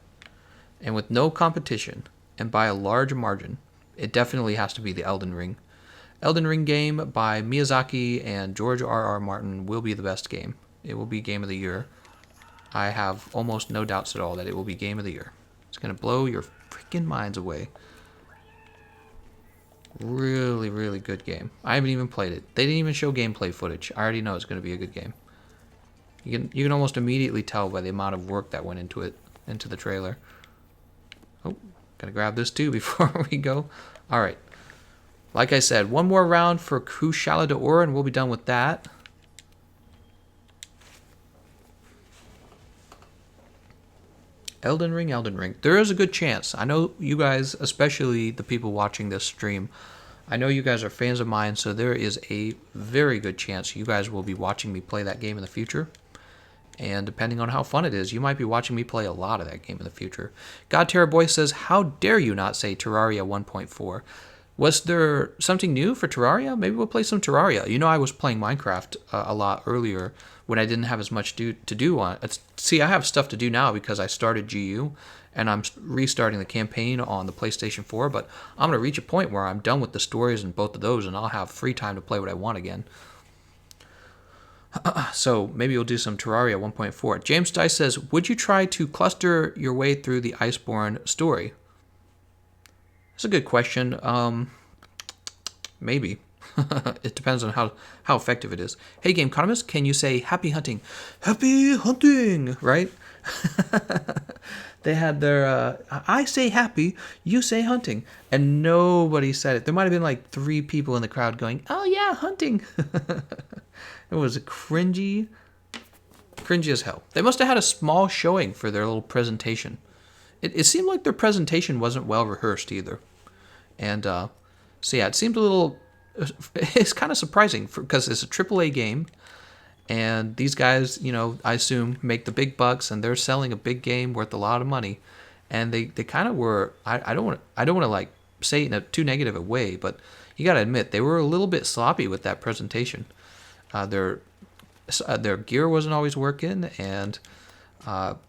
And with no competition. And by a large margin. It definitely has to be the Elden Ring. Elden Ring game by Miyazaki and George R.R. Martin will be the best game. It will be Game of the Year. I have almost no doubts at all that it will be Game of the Year. It's going to blow your freaking minds away. Really, really good game. I haven't even played it. They didn't even show gameplay footage. I already know it's going to be a good game. You can almost immediately tell by the amount of work that went into it, into the trailer. Oh, gotta grab this too before we go. All right. Like I said, one more round for Kushala Daora, and we'll be done with that. Elden Ring, Elden Ring. There is a good chance. I know you guys, especially the people watching this stream, I know you guys are fans of mine, so there is a very good chance you guys will be watching me play that game in the future. And depending on how fun it is, you might be watching me play a lot of that game in the future. God Terror Boy says, how dare you not say Terraria 1.4? Was there something new for Terraria? Maybe we'll play some Terraria. You know, I was playing Minecraft a lot earlier when I didn't have as much to do on it. See, I have stuff to do now because I started GU, and I'm restarting the campaign on the PlayStation 4, but I'm going to reach a point where I'm done with the stories in both of those, and I'll have free time to play what I want again. So maybe we'll do some Terraria 1.4. James Dice says, would you try to cluster your way through the Iceborne story? That's a good question. Maybe. It depends on how effective it is. Hey, Gameconomist, can you say happy hunting? Happy hunting, right? They had their, I say happy, you say hunting. And nobody said it. There might have been like 3 people in the crowd going, oh yeah, hunting. It was cringy as hell. They must have had a small showing for their little presentation. It seemed like their presentation wasn't well rehearsed either. And so yeah, it seemed a little... It's kind of surprising because it's a AAA game. And these guys, you know, I assume make the big bucks, and they're selling a big game worth a lot of money. And they kind of were... I don't want to like say it in a too negative a way, but you got to admit, they were a little bit sloppy with that presentation. Their gear wasn't always working, and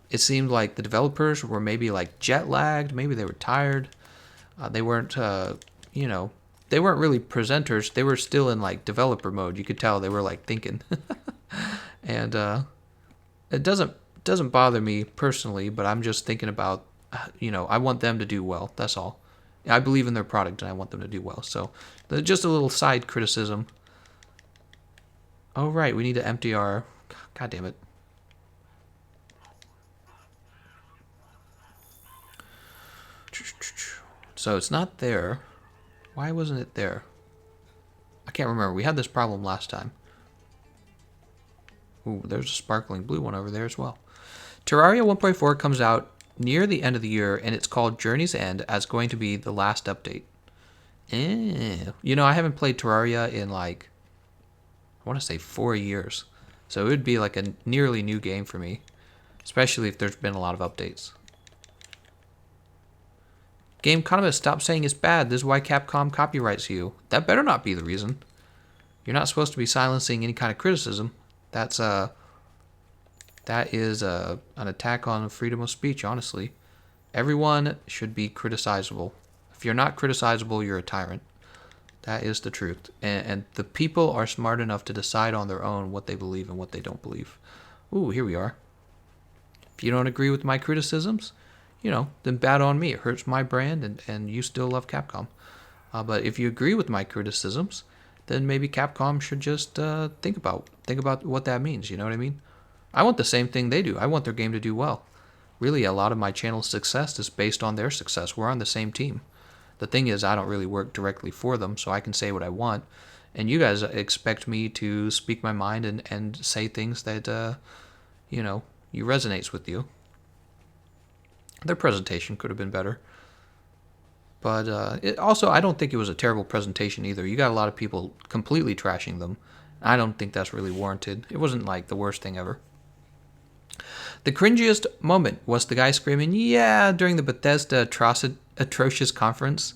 it seemed like the developers were maybe like jet lagged. Maybe they were tired. They weren't, you know, they weren't really presenters. They were still in like developer mode. You could tell they were like thinking. And it doesn't bother me personally, but I'm just thinking about, you know, I want them to do well. That's all. I believe in their product, and I want them to do well. So just a little side criticism. Oh, right, we need to empty our... God damn it. So it's not there. Why wasn't it there? can't remember. We had this problem last time. Ooh, there's a sparkling blue one over there as well. Terraria 1.4 comes out near the end of the year, and it's called Journey's End as going to be the last update. You know, I haven't played Terraria in like, I want to say 4 years. So it would be like a nearly new game for me, especially if there's been a lot of updates. Gameconomist, stop saying it's bad. This is why Capcom copyrights you. That better not be the reason. You're not supposed to be silencing any kind of criticism. That is an attack on freedom of speech, honestly. Everyone should be criticizable. If you're not criticizable, you're a tyrant. That is the truth. And the people are smart enough to decide on their own what they believe and what they don't believe. Ooh, here we are. If you don't agree with my criticisms, you know, then bad on me. It hurts my brand, and you still love Capcom. But if you agree with my criticisms, then maybe Capcom should just think about what that means. You know what I mean? I want the same thing they do. I want their game to do well. Really, a lot of my channel's success is based on their success. We're on the same team. The thing is, I don't really work directly for them, so I can say what I want. And you guys expect me to speak my mind and say things that, you know, you resonates with you. Their presentation could have been better. But also, I don't think it was a terrible presentation either. You got a lot of people completely trashing them. I don't think that's really warranted. It wasn't like the worst thing ever. The cringiest moment was the guy screaming, "Yeah," during the Bethesda atrocious conference.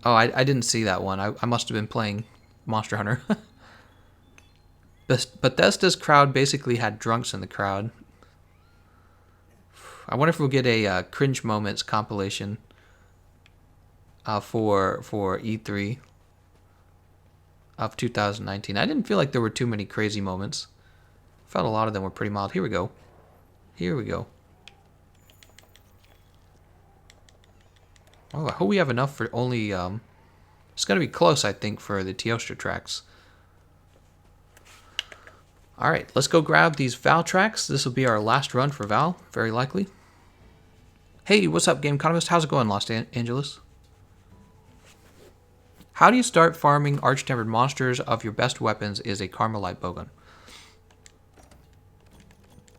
Oh, I didn't see that one. I must have been playing Monster Hunter. Bethesda's crowd basically had drunks in the crowd. I wonder if we'll get a cringe moments compilation for E3 of 2019. I didn't feel like there were too many crazy moments. I felt a lot of them were pretty mild. Here we go. Here we go. Oh, I hope we have enough for only... it's going to be close, I think, for the Teostra tracks. Alright, let's go grab these Val tracks. This will be our last run for Val, very likely. Hey, what's up, Gameconomist? How's it going, Los Angeles? How do you start farming arch-tempered monsters? Of your best weapons is a Carmelite Bowgun.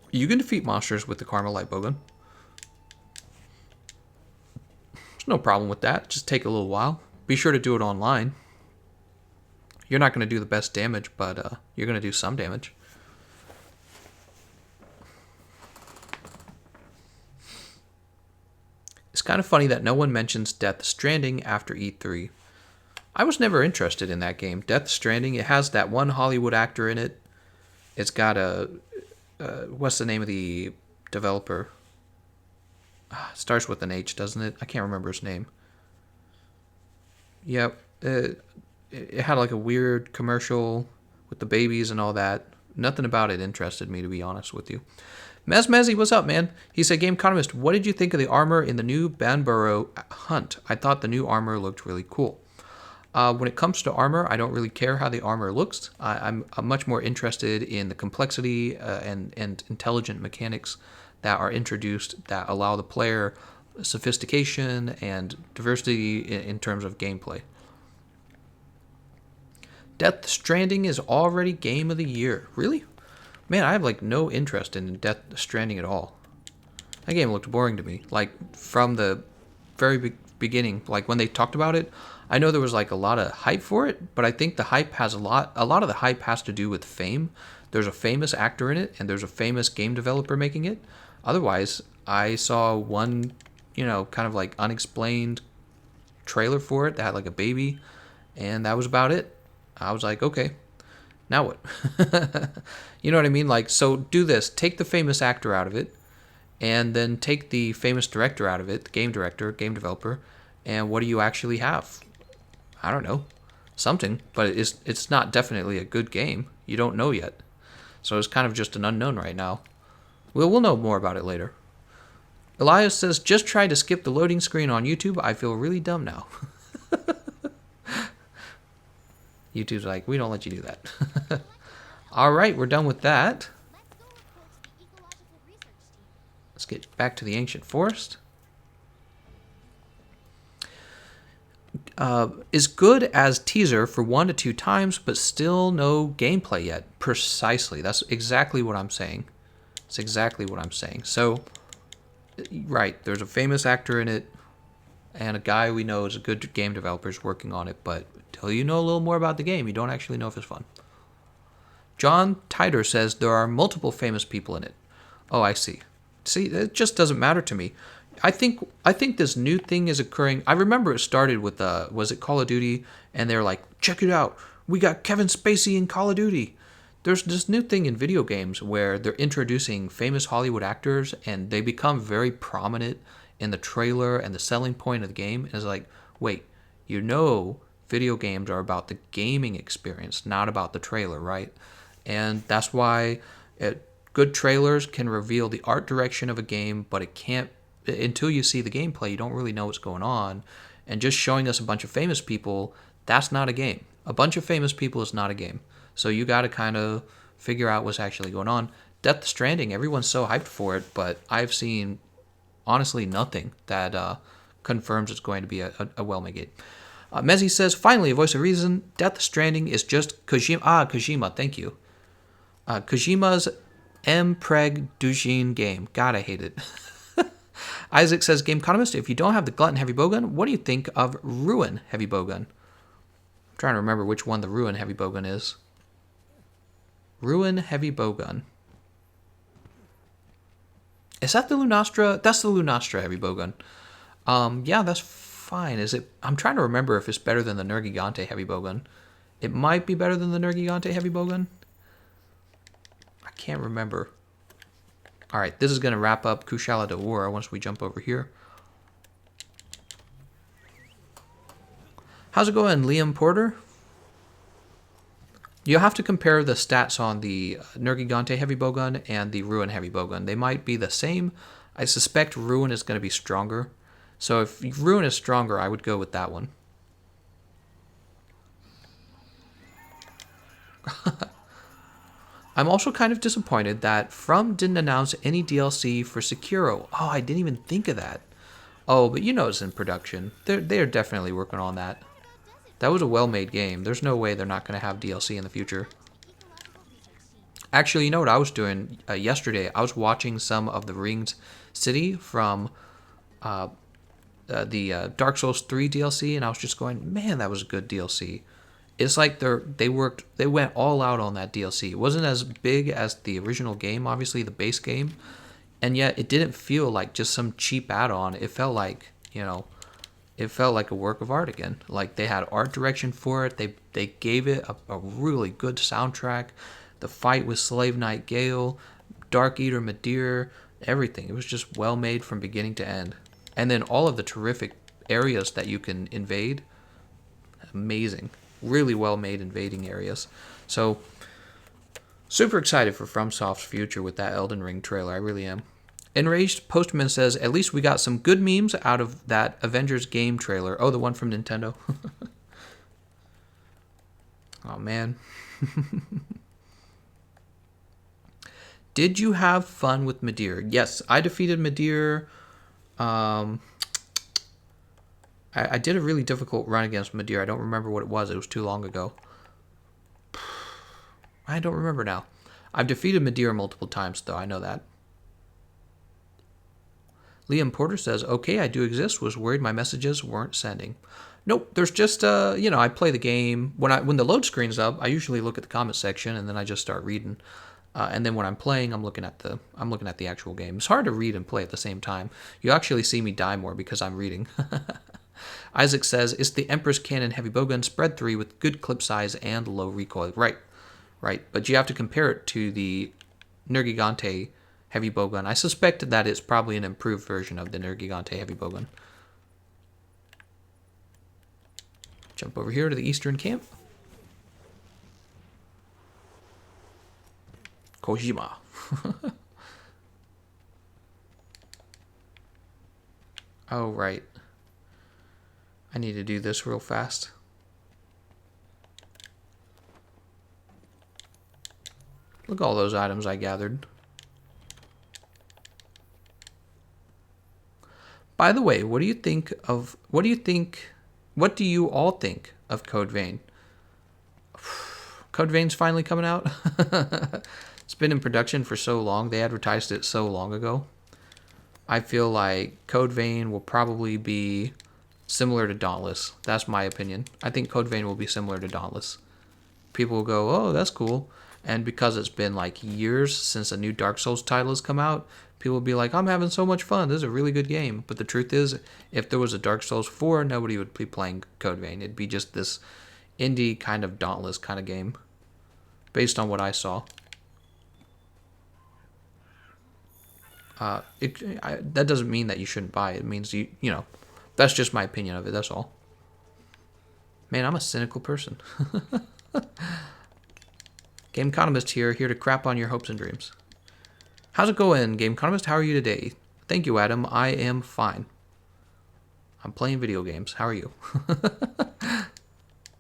You can defeat monsters with the Carmelite Bowgun. There's no problem with that. Just take a little while. Be sure to do it online. You're not going to do the best damage, but you're going to do some damage. It's kind of funny that no one mentions Death Stranding after E3. I was never interested in that game. Death Stranding, it has that one Hollywood actor in it. It's got a... what's the name of the developer? It starts with an H, doesn't it? I can't remember his name. Yep. It had like a weird commercial with the babies and all that. Nothing about it interested me, to be honest with you. Mezzy, what's up, man? He said, Gameconomist, what did you think of the armor in the new Banburo Hunt? I thought the new armor looked really cool. When it comes to armor, I don't really care how the armor looks. I'm much more interested in the complexity and intelligent mechanics that are introduced that allow the player sophistication and diversity in terms of gameplay. Death Stranding is already game of the year. Really? Man, I have like no interest in Death Stranding at all. That game looked boring to me. Like from the very beginning, like when they talked about it, I know there was like a lot of hype for it, but I think the hype has a lot of the hype has to do with fame. There's a famous actor in it, and there's a famous game developer making it. Otherwise, I saw one, you know, kind of like unexplained trailer for it that had like a baby, and that was about it. I was like, okay, now what? You know what I mean? Like, so do this. Take the famous actor out of it, and then take the famous director out of it, the game director, game developer, and what do you actually have? I don't know. Something, but it's not definitely a good game. You don't know yet. So it's kind of just an unknown right now. We'll know more about it later. Elias says, just tried to skip the loading screen on YouTube. I feel really dumb now. YouTube's like, we don't let you do that. All right, we're done with that. Let's get back to the ancient forest. is good as teaser for 1 to 2 times, but still no gameplay yet. Precisely. That's exactly what I'm saying. It's exactly what I'm saying. So, right, there's a famous actor in it, and a guy we know is a good game developer is working on it, but until you know a little more about the game, you don't actually know if it's fun. John Titor says there are multiple famous people in it. Oh, I see. See, it just doesn't matter to me. I think this new thing is occurring. I remember it started with was it Call of Duty, and they're like, check it out, we got Kevin Spacey in Call of Duty. There's this new thing in video games where they're introducing famous Hollywood actors, and they become very prominent in the trailer and the selling point of the game. And it's like, wait, video games are about the gaming experience, not about the trailer, right? And that's why good trailers can reveal the art direction of a game, but it can't until you see the gameplay. You don't really know what's going on, and just showing us a bunch of famous people, that's not a game. A bunch of famous people is not a game. So you got to kind of figure out what's actually going on. Death Stranding, everyone's so hyped for it, but I've seen honestly nothing that confirms it's going to be a well-made game. Mezzi says, finally, a voice of reason. Death Stranding is just Kojima. Kojima, thank you. Kojima's Mpreg Dujin game. God, I hate it. Isaac says, Gameconomist, if you don't have the Glutton Heavy Bowgun, what do you think of Ruin Heavy Bowgun? I'm trying to remember which one the Ruin Heavy Bowgun is. Ruin Heavy Bowgun. Is that the Lunastra? That's the Lunastra Heavy Bowgun. Yeah, that's fine. Is it? I'm trying to remember if it's better than the Nergigante Heavy Bowgun. It might be better than the Nergigante Heavy Bowgun. I can't remember. All right, this is going to wrap up Kushala Daora once we jump over here. How's it going, Liam Porter? You'll have to compare the stats on the Nergigante Heavy Bowgun and the Ruin Heavy Bowgun. They might be the same. I suspect Ruin is going to be stronger. So if Ruin is stronger, I would go with that one. I'm also kind of disappointed that From didn't announce any DLC for Sekiro. Oh, I didn't even think of that. Oh, but you know it's in production. They're definitely working on that. That was a well-made game. There's no way they're not going to have DLC in the future. Actually, you know what I was doing yesterday? I was watching some of the Ringed City from the Dark Souls 3 DLC, and I was just going, man, that was a good DLC. It's like they went all out on that DLC. It wasn't as big as the original game, obviously the base game, and yet it didn't feel like just some cheap add-on. It felt like, it felt like a work of art again. Like they had art direction for it. They gave it a really good soundtrack. The fight with Slave Knight Gale, Dark Eater Madir, everything. It was just well made from beginning to end. And then all of the terrific areas that you can invade, amazing. Really well made invading areas. So super excited for FromSoft's future with that Elden Ring trailer. I really am. Enraged Postman says, at least we got some good memes out of that Avengers game trailer. Oh, the one from Nintendo. Oh, man. Did you have fun with Madir? Yes, I defeated Madir. I did a really difficult run against Madir. I don't remember what it was. It was too long ago. I don't remember now. I've defeated Madir multiple times, though. I know that. Liam Porter says, okay, I do exist. Was worried my messages weren't sending. Nope, there's just, I play the game. When the load screen's up, I usually look at the comment section, and then I just start reading. And then when I'm playing, I'm looking at the actual game. It's hard to read and play at the same time. You actually see me die more because I'm reading. Isaac says, it's the Empress Cannon Heavy Bowgun Spread 3 with good clip size and low recoil. Right. But you have to compare it to the Nergigante Heavy Bowgun. I suspect that it's probably an improved version of the Nergigante Heavy Bowgun. Jump over here to the Eastern Camp. Kojima. Oh, right. I need to do this real fast. Look at all those items I gathered. By the way, what do you think What do you all think of Code Vein? Code Vein's finally coming out. It's been in production for so long. They advertised it so long ago. I feel like Code Vein will probably be similar to Dauntless. That's my opinion. I think Code Vein will be similar to Dauntless. People will go, oh, that's cool. And because it's been like years since a new Dark Souls title has come out, people will be like, I'm having so much fun. This is a really good game. But the truth is, if there was a Dark Souls 4, nobody would be playing Code Vein. It'd be just this indie kind of Dauntless kind of game, based on what I saw. That doesn't mean that you shouldn't buy it. It means you know, that's just my opinion of it. That's all. Man, I'm a cynical person. Gameconomist here to crap on your hopes and dreams. How's it going, Gameconomist? How are you today? Thank you, Adam. I am fine. I'm playing video games. How are you?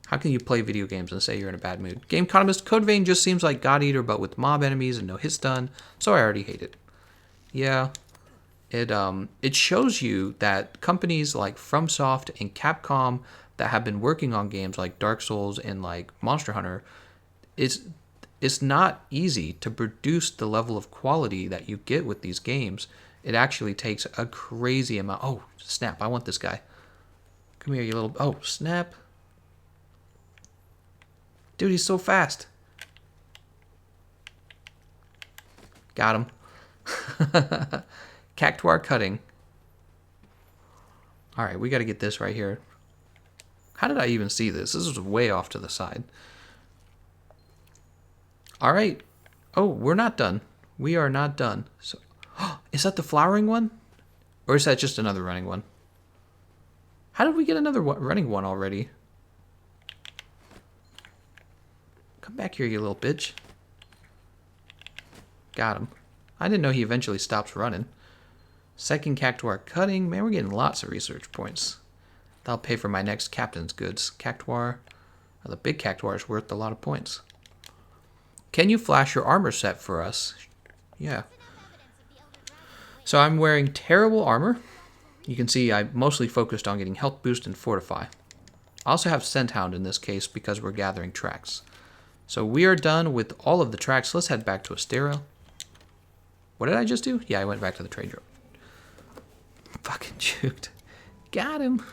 How can you play video games and say you're in a bad mood? Gameconomist, Code Vein just seems like God Eater, but with mob enemies and no hit stun, so I already hate it. Yeah, it shows you that companies like FromSoft and Capcom that have been working on games like Dark Souls and like Monster Hunter, it's not easy to produce the level of quality that you get with these games. It actually takes a crazy amount. Oh, snap, I want this guy. Come here, you little... Oh, snap. Dude, he's so fast. Got him. Cactuar cutting. Alright, we got to get this right here. How did I even see this? This is way off to the side. Alright. Oh, we're not done. We are not done. So, is that the flowering one? Or is that just another running one? How did we get another running one already? Come back here, you little bitch. Got him. I didn't know he eventually stops running. Second Cactuar cutting. Man, we're getting lots of research points. That'll pay for my next captain's goods. Cactuar. The big Cactuar is worth a lot of points. Can you flash your armor set for us? Yeah. So I'm wearing terrible armor. You can see I mostly focused on getting health boost and fortify. I also have Scent Hound in this case because we're gathering tracks. So we are done with all of the tracks. Let's head back to Astera. What did I just do? Yeah, I went back to the trade room. Fucking juked. Got him.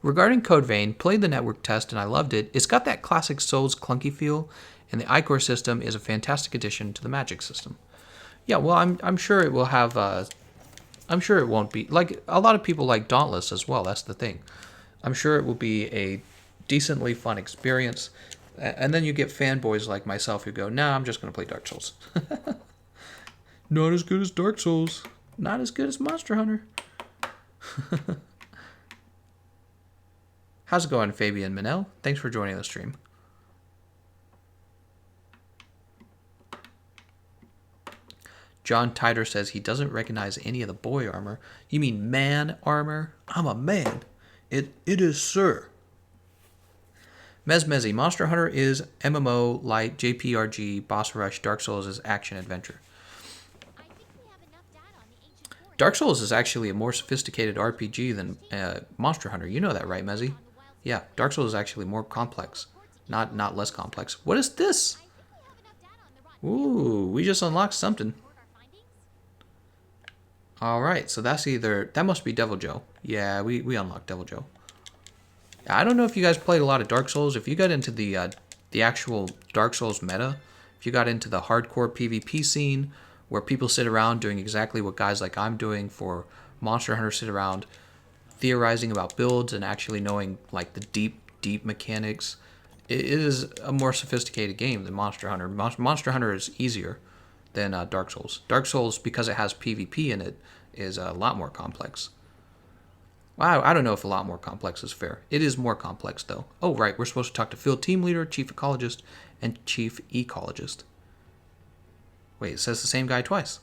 Regarding Code Vein, played the network test and I loved it. It's got that classic Souls clunky feel, and the Ichor system is a fantastic addition to the magic system. Yeah, well, I'm sure it will have. I'm sure it won't be like a lot of people like Dauntless as well. That's the thing. I'm sure it will be a decently fun experience, and then you get fanboys like myself who go, "Nah, I'm just gonna play Dark Souls." Not as good as Dark Souls. Not as good as Monster Hunter. How's it going, Fabian Manel? Thanks for joining the stream. John Titer says he doesn't recognize any of the boy armor. You mean man armor? I'm a man. It is, sir. Mezmezi, Monster Hunter is MMO, light, JPRG, boss rush, Dark Souls is action adventure. Dark Souls is actually a more sophisticated RPG than Monster Hunter. You know that, right, Mezzy? Yeah, Dark Souls is actually more complex, not less complex. What is this? Ooh, we just unlocked something. Alright, so that's that must be Devil Joe. Yeah, we unlocked Devil Joe. I don't know if you guys played a lot of Dark Souls. If you got into the actual Dark Souls meta, if you got into the hardcore PvP scene, where people sit around doing exactly what guys like I'm doing for Monster Hunter sit around theorizing about builds and actually knowing like the deep mechanics, it is a more sophisticated game than Monster Hunter. Monster Hunter is easier than Dark Souls. Dark Souls, because it has PvP in it, is a lot more complex. Wow, I don't know if a lot more complex is fair. It is more complex, though. Oh, right, we're supposed to talk to Field Team Leader, Chief Ecologist, and Chief Ecologist. Wait, it says the same guy twice.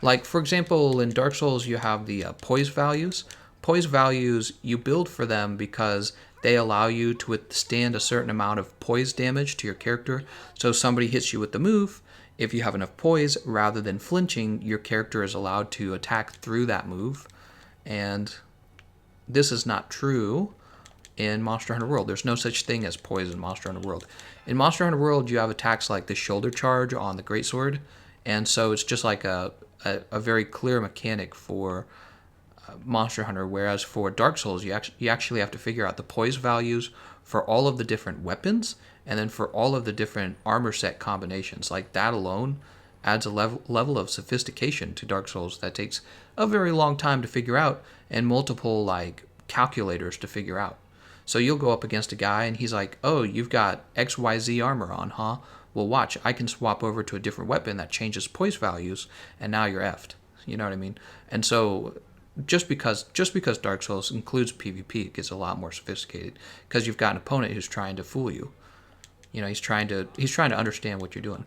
Like, for example, in Dark Souls, you have the poise values. Poise values, you build for them because they allow you to withstand a certain amount of poise damage to your character. So if somebody hits you with the move, if you have enough poise, rather than flinching, your character is allowed to attack through that move. And this is not true in Monster Hunter World. There's no such thing as poise in Monster Hunter World. In Monster Hunter World, you have attacks like the shoulder charge on the greatsword, and so it's just like a very clear mechanic for Monster Hunter. Whereas for Dark Souls, you actually have to figure out the poise values for all of the different weapons, and then for all of the different armor set combinations. Like that alone adds a level of sophistication to Dark Souls that takes a very long time to figure out, and multiple like calculators to figure out. So you'll go up against a guy and he's like, "Oh, you've got XYZ armor on, huh? Well, watch, I can swap over to a different weapon that changes poise values, and now you're effed." You know what I mean? And so just because Dark Souls includes PvP, it gets a lot more sophisticated because you've got an opponent who's trying to fool you. You know, he's trying to understand what you're doing.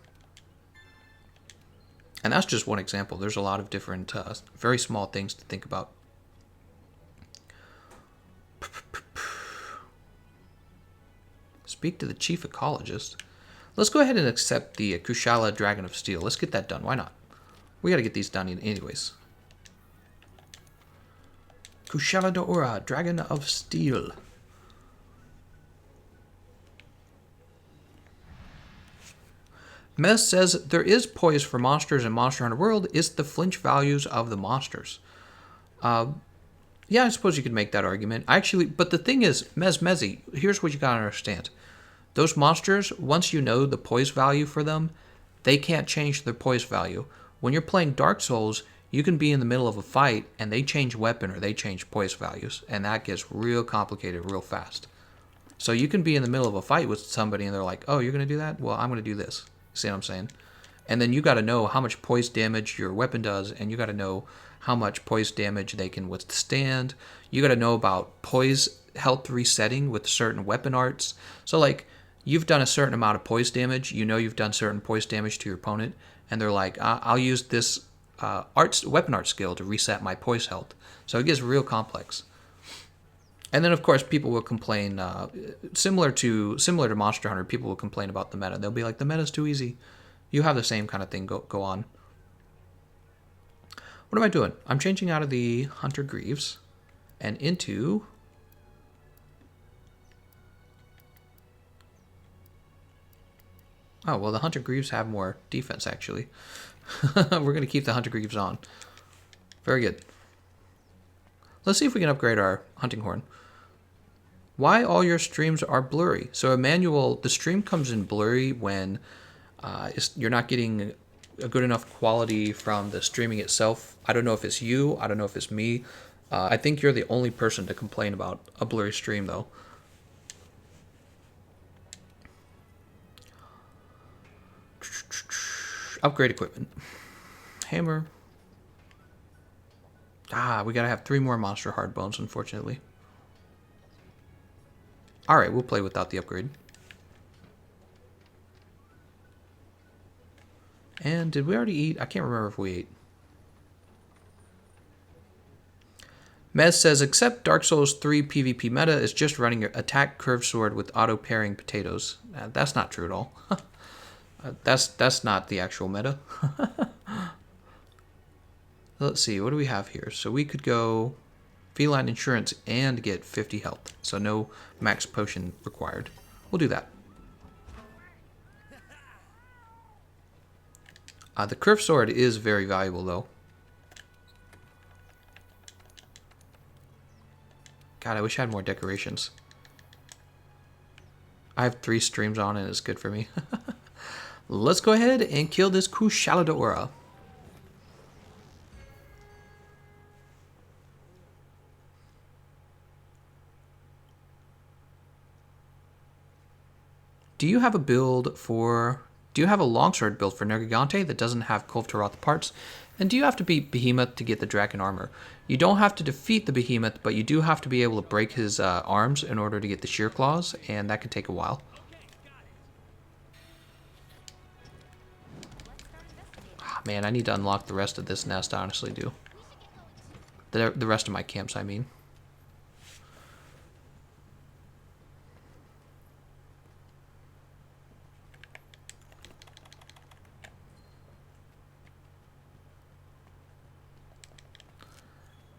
And that's just one example. There's a lot of different, very small things to think about. Speak to the chief ecologist. Let's go ahead and accept the Kushala Dragon of Steel. Let's get that done. Why not? We got to get these done anyways. Kushala Daora, Dragon of Steel. Mez says there is poise for monsters in Monster Hunter World. It's the flinch values of the monsters. Yeah, I suppose you could make that argument. But the thing is, Mezzy, here's what you gotta understand. Those monsters, once you know the poise value for them, they can't change their poise value. When you're playing Dark Souls, you can be in the middle of a fight and they change weapon or they change poise values, and that gets real complicated real fast. So you can be in the middle of a fight with somebody and they're like, "Oh, you're gonna do that? Well, I'm gonna do this." See what I'm saying? And then you got to know how much poise damage your weapon does, and you got to know how much poise damage they can withstand. You got to know about poise health resetting with certain weapon arts. So like, you've done a certain amount of poise damage, you know you've done certain poise damage to your opponent, and they're like, "I'll use this weapon art skill to reset my poise health." So it gets real complex. And then of course people will complain, similar to Monster Hunter, people will complain about the meta. They'll be like, "The meta's too easy." You have the same kind of thing go on. What am I doing? I'm changing out of the Hunter Greaves and into... Oh, well, the Hunter Greaves have more defense, actually. We're going to keep the Hunter Greaves on. Very good. Let's see if we can upgrade our Hunting Horn. Why all your streams are blurry? So Emmanuel, the stream comes in blurry when you're not getting a good enough quality from the streaming itself. I don't know if it's you. I don't know if it's me. I think you're the only person to complain about a blurry stream, though. Upgrade equipment. Hammer. We gotta have 3 more monster hard bones, unfortunately. Alright, we'll play without the upgrade. And did we already eat? I can't remember if we ate. Mez says, except Dark Souls 3 PvP meta is just running your attack curved sword with auto pairing potatoes. That's not true at all. That's not the actual meta. Let's see, what do we have here? So we could go feline insurance and get 50 health. So no max potion required. We'll do that. The curved sword is very valuable, though. God, I wish I had more decorations. I have 3 streams on and it's good for me. Let's go ahead and kill this Kushala Daora. Do you have a longsword build for Nergigante that doesn't have Kulve parts? And do you have to beat Behemoth to get the dragon armor? You don't have to defeat the Behemoth, but you do have to be able to break his arms in order to get the sheer claws, and that could take a while. Man, I need to unlock the rest of this nest, I honestly do. The rest of my camps, I mean.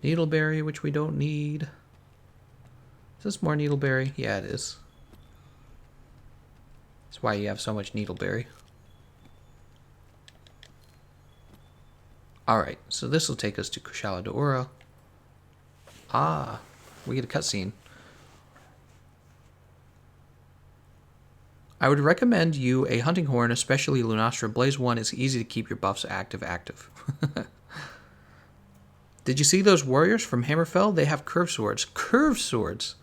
Needleberry, which we don't need. Is this more needleberry? Yeah, it is. That's why you have so much needleberry. Alright, so this will take us to Kushala Daora. Ah, we get a cutscene. I would recommend you a hunting horn, especially Lunastra Blaze 1. It's easy to keep your buffs active. Did you see those warriors from Hammerfell? They have curved swords. Curved swords!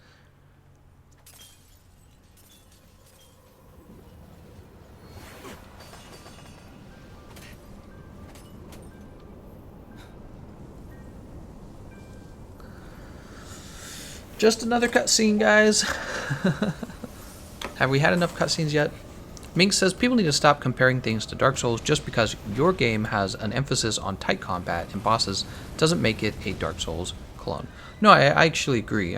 Just another cutscene, guys. Have we had enough cutscenes yet? Mink says people need to stop comparing things to Dark Souls. Just because your game has an emphasis on tight combat and bosses doesn't make it a Dark Souls clone. No, I actually agree.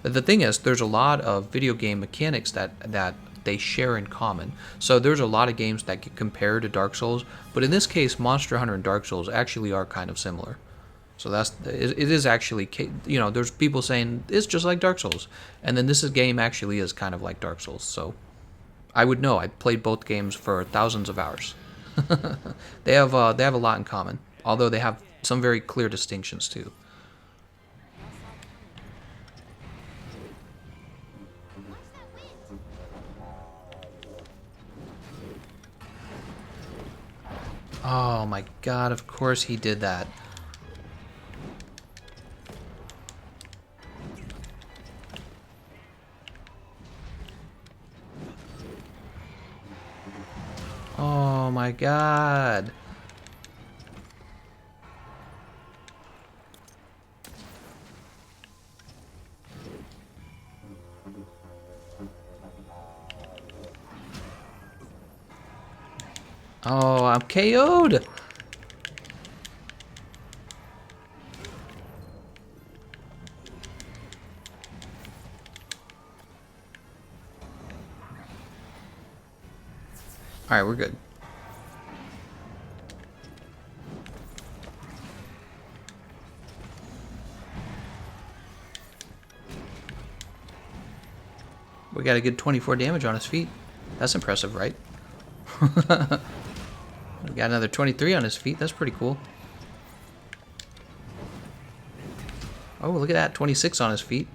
The thing is, there's a lot of video game mechanics that they share in common. So there's a lot of games that get compared to Dark Souls, but in this case, Monster Hunter and Dark Souls actually are kind of similar. So it is actually, you know, there's people saying it's just like Dark Souls, and then game actually is kind of like Dark Souls. So I would know. I played both games for thousands of hours. They have a lot in common, although they have some very clear distinctions too. Oh my god, of course he did that. Oh my god. Oh, I'm KO'd. Alright, we're good. We got a good 24 damage on his feet. That's impressive, right? We got another 23 on his feet. That's pretty cool. Oh, look at that. 26 on his feet.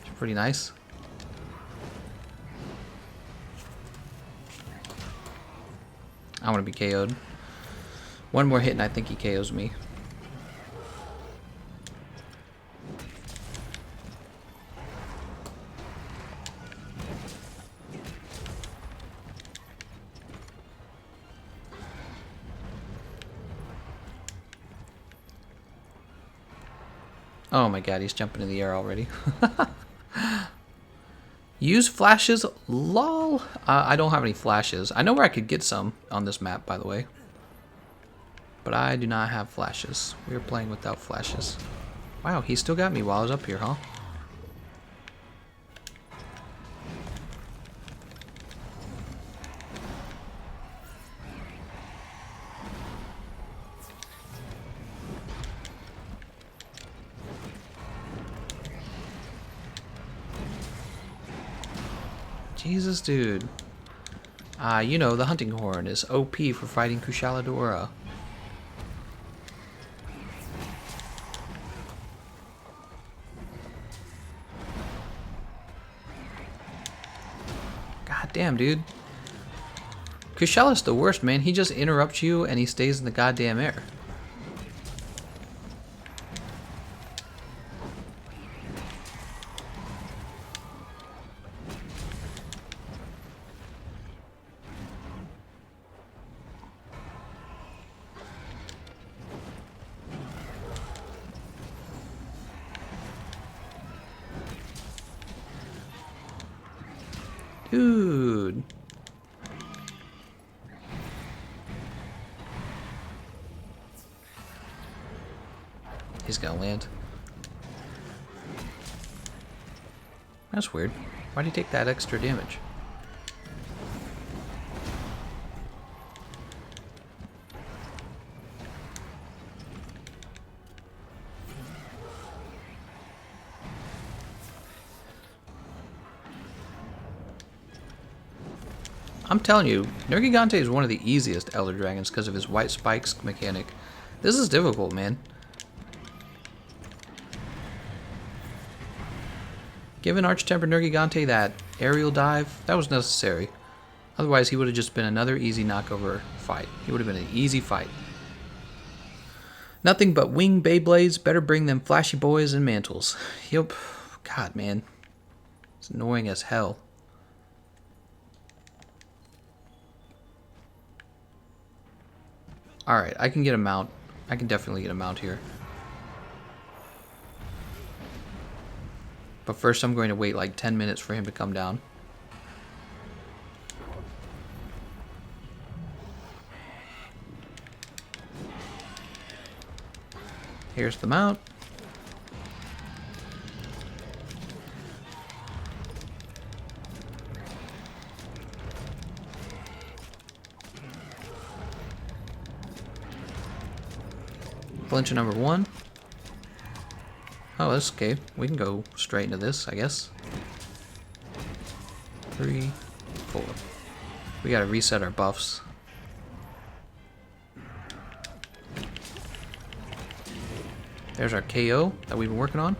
It's pretty nice. I want to be KO'd. One more hit and I think he KOs me. Oh my god, he's jumping in the air already. Use flashes? Lol. I don't have any flashes. I know where I could get some on this map, by the way. But I do not have flashes. We are playing without flashes. Wow, he still got me while I was up here, huh? Jesus, dude. You know, the hunting horn is OP for fighting Kushala Daora. God damn, dude. Kushala's the worst, man. He just interrupts you and he stays in the goddamn air. Dude. He's gonna land. That's weird. Why'd he take that extra damage? I'm telling you, Nergigante is one of the easiest Elder Dragons because of his white spikes mechanic. This is difficult, man. Giving Arch-Tempered Nergigante that aerial dive, that was necessary. Otherwise, he would have just been another easy knockover fight. He would have been an easy fight. Nothing but wing Beyblades. Better bring them flashy boys and mantles. Yup. God, man. It's annoying as hell. Alright, I can get a mount. I can definitely get a mount here. But first I'm going to wait like 10 minutes for him to come down. Here's the mount. Flincher number 1. Oh, that's okay. We can go straight into this, I guess. 3, 4. We gotta reset our buffs. There's our KO that we've been working on.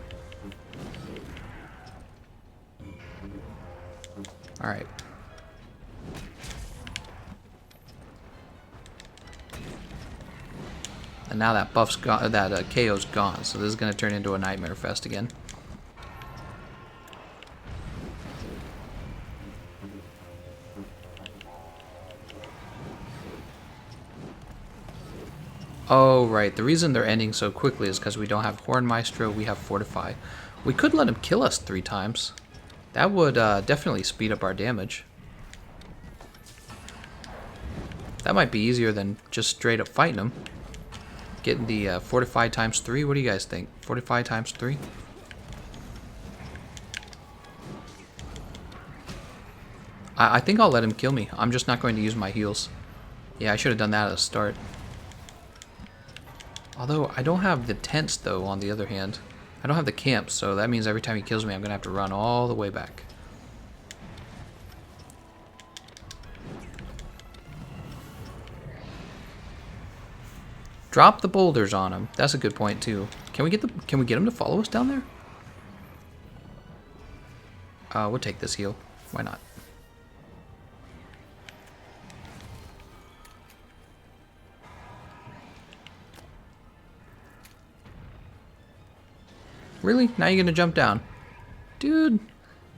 Alright. And now that buff's gone, that KO's gone, so this is going to turn into a nightmare fest again. Oh, right. The reason they're ending so quickly is because we don't have Horn Maestro, we have Fortify. We could let him kill us 3 times. That would definitely speed up our damage. That might be easier than just straight up fighting him. Getting the Fortify times 3. What do you guys think? Fortify times 3? I think I'll let him kill me. I'm just not going to use my heals. Yeah, I should have done that at the start. Although, I don't have the tents, though, on the other hand. I don't have the camps, so that means every time he kills me, I'm going to have to run all the way back. Drop the boulders on him. That's a good point, too. Can we get him to follow us down there? We'll take this heal. Why not? Really? Now you're gonna jump down? Dude,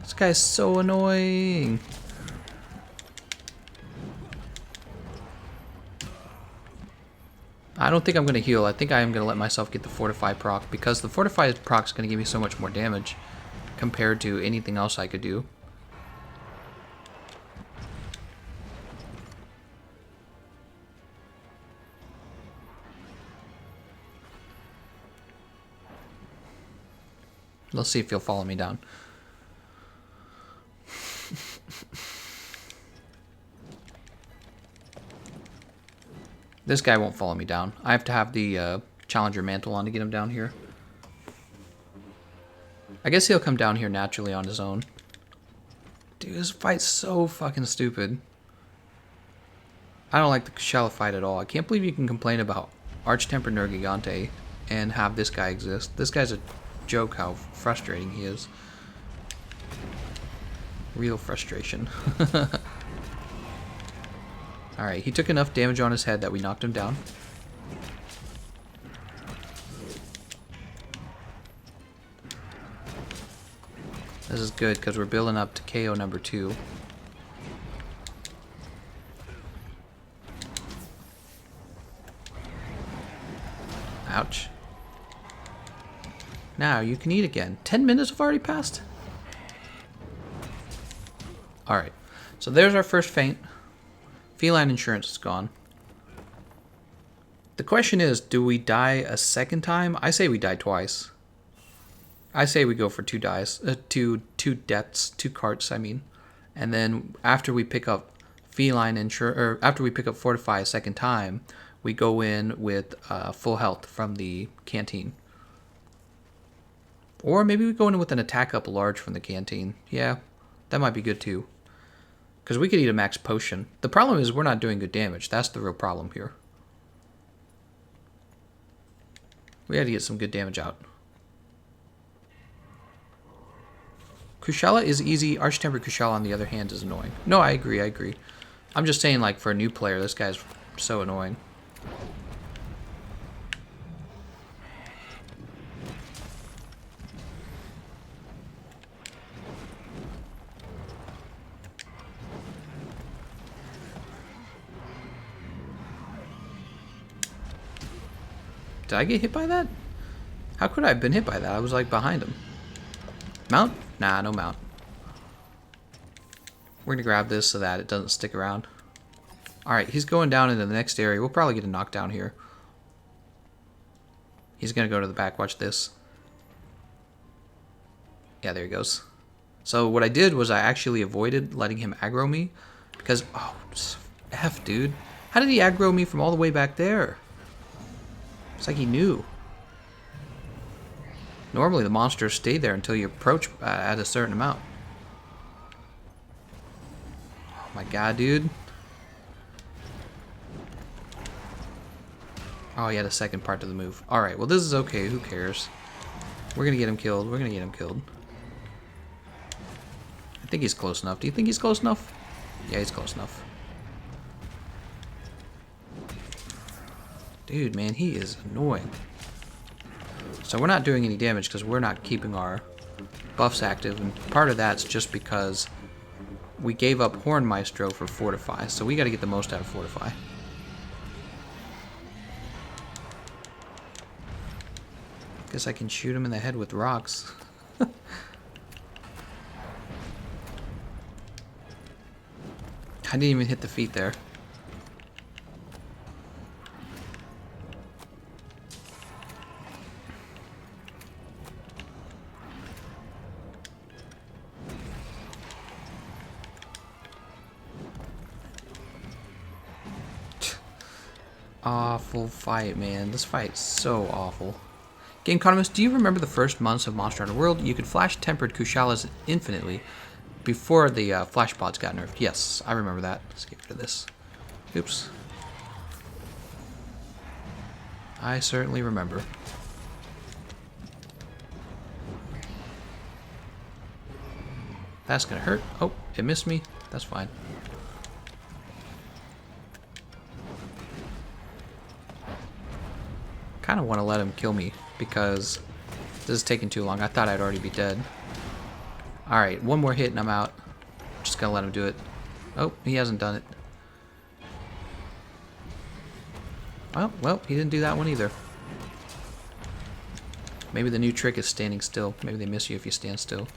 this guy's so annoying. I don't think I'm gonna heal. I think I am gonna let myself get the Fortify proc, because the Fortify proc is gonna give me so much more damage compared to anything else I could do. Let's see if he'll follow me down. This guy won't follow me down. I have to have the Challenger Mantle on to get him down here. I guess he'll come down here naturally on his own. Dude, this fight's so fucking stupid. I don't like the Kushala fight at all. I can't believe you can complain about Arch-Tempered Nergigante and have this guy exist. This guy's a joke how frustrating he is. Real frustration. Alright, he took enough damage on his head that we knocked him down. This is good because we're building up to KO number 2. Ouch. Now you can eat again. 10 minutes have already passed? Alright, so there's our first feint. Feline insurance is gone. The question is, do we die a second time? I say we die twice. I say we go for 2 dies, two deaths, 2 carts, I mean. And then after we pick up after we pick up Fortify a second time, we go in with full health from the canteen. Or maybe we go in with an attack up large from the canteen. Yeah, that might be good too. Because we could eat a max potion. The problem is we're not doing good damage. That's the real problem here. We had to get some good damage out. Kushala is easy. Arch-tempered Kushala, on the other hand, is annoying. No, I agree, I agree. I'm just saying, like, for a new player, this guy's so annoying. Did I get hit by that? How could I have been hit by that? I was like behind him. Mount? Nah, no mount. We're gonna grab this so that it doesn't stick around. Alright, he's going down into the next area. We'll probably get a knockdown here. He's gonna go to the back. Watch this. Yeah, there he goes. So what I did was I actually avoided letting him aggro me. Because, oh, F, dude. How did he aggro me from all the way back there? It's like he knew. Normally the monsters stay there until you approach at a certain amount. Oh my god, dude. Oh, he had a second part to the move. Alright, well this is okay. Who cares? We're gonna get him killed. We're gonna get him killed. I think he's close enough. Do you think he's close enough? Yeah, he's close enough. Dude, man, he is annoying. So we're not doing any damage because we're not keeping our buffs active, and part of that's just because we gave up Horn Maestro for Fortify, so we got to get the most out of Fortify. Guess I can shoot him in the head with rocks. I didn't even hit the feet there. Awful fight, man. This fight's so awful. Gameconomist, do you remember the first months of Monster Hunter World? You could flash tempered Kushalas infinitely before the flash pods got nerfed. Yes, I remember that. Let's get rid of this. Oops. I certainly remember. That's gonna hurt. Oh, it missed me. That's fine. Kind of want to let him kill me because this is taking too long. I thought I'd already be dead. Alright, one more hit and I'm out. Just gonna let him do it. Oh, he hasn't done it. Well, he didn't do that one either. Maybe the new trick is standing still. Maybe they miss you if you stand still.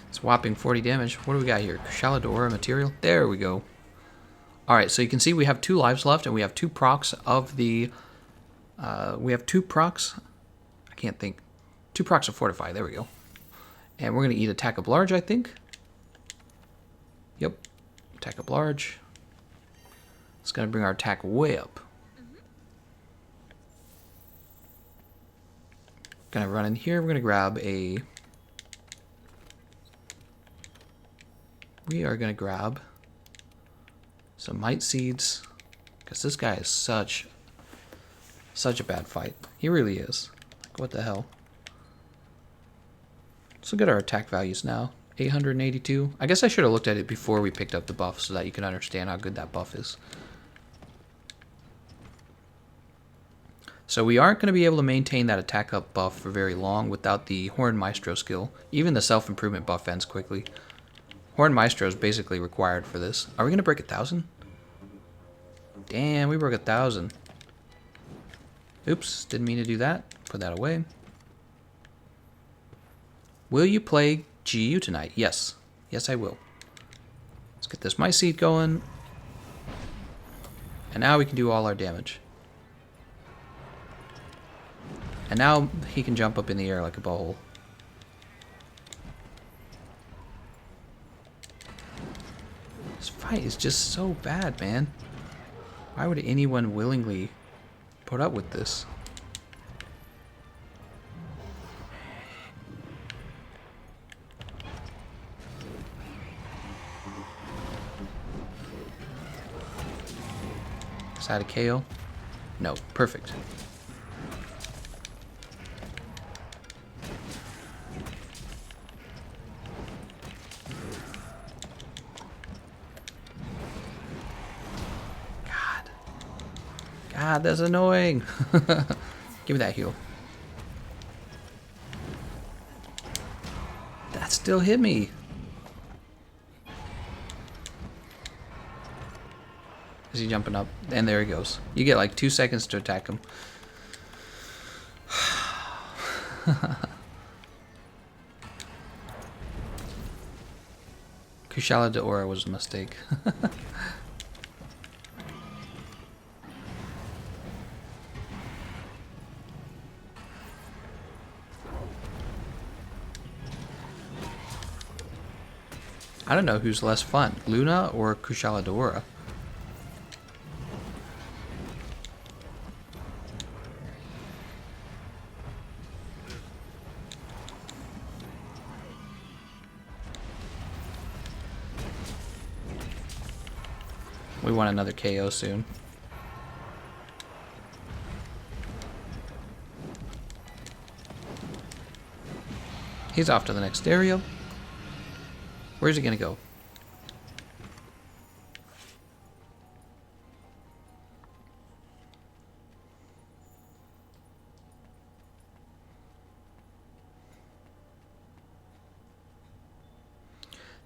It's whopping 40 damage. What do we got here? Kushala Daora material. There we go. Alright, so you can see we have 2 lives left, and we have 2 procs of the... we have 2 procs... I can't think. 2 procs of Fortify. There we go. And we're going to eat Attack Up Large, I think. Yep. Attack Up Large. It's going to bring our attack way up. Gonna run in here. We're going to grab a... We are going to grab some Might Seeds, because this guy is such a bad fight. He really is. Like, what the hell? Let's look at our attack values now. 882. I guess I should have looked at it before we picked up the buff so that you can understand how good that buff is. So we aren't going to be able to maintain that attack up buff for very long without the Horn Maestro skill. Even the self-improvement buff ends quickly. Horn Maestro is basically required for this. Are we going to break 1,000? Damn, we broke 1,000. Oops, didn't mean to do that. Put that away. Will you play GU tonight? Yes. Yes, I will. Let's get this Might Seed going. And now we can do all our damage. And now he can jump up in the air like a ballhole. This fight is just so bad, man. Why would anyone willingly put up with this. Is that a KO? No, perfect. God, that's annoying. Give me that heal. That still hit me. Is he jumping up? And there he goes. You get like 2 seconds to attack him. Kushala Daora was a mistake. I don't know who's less fun, Luna or Kushala Daora. We want another KO soon. He's off to the next area. Where's he gonna go?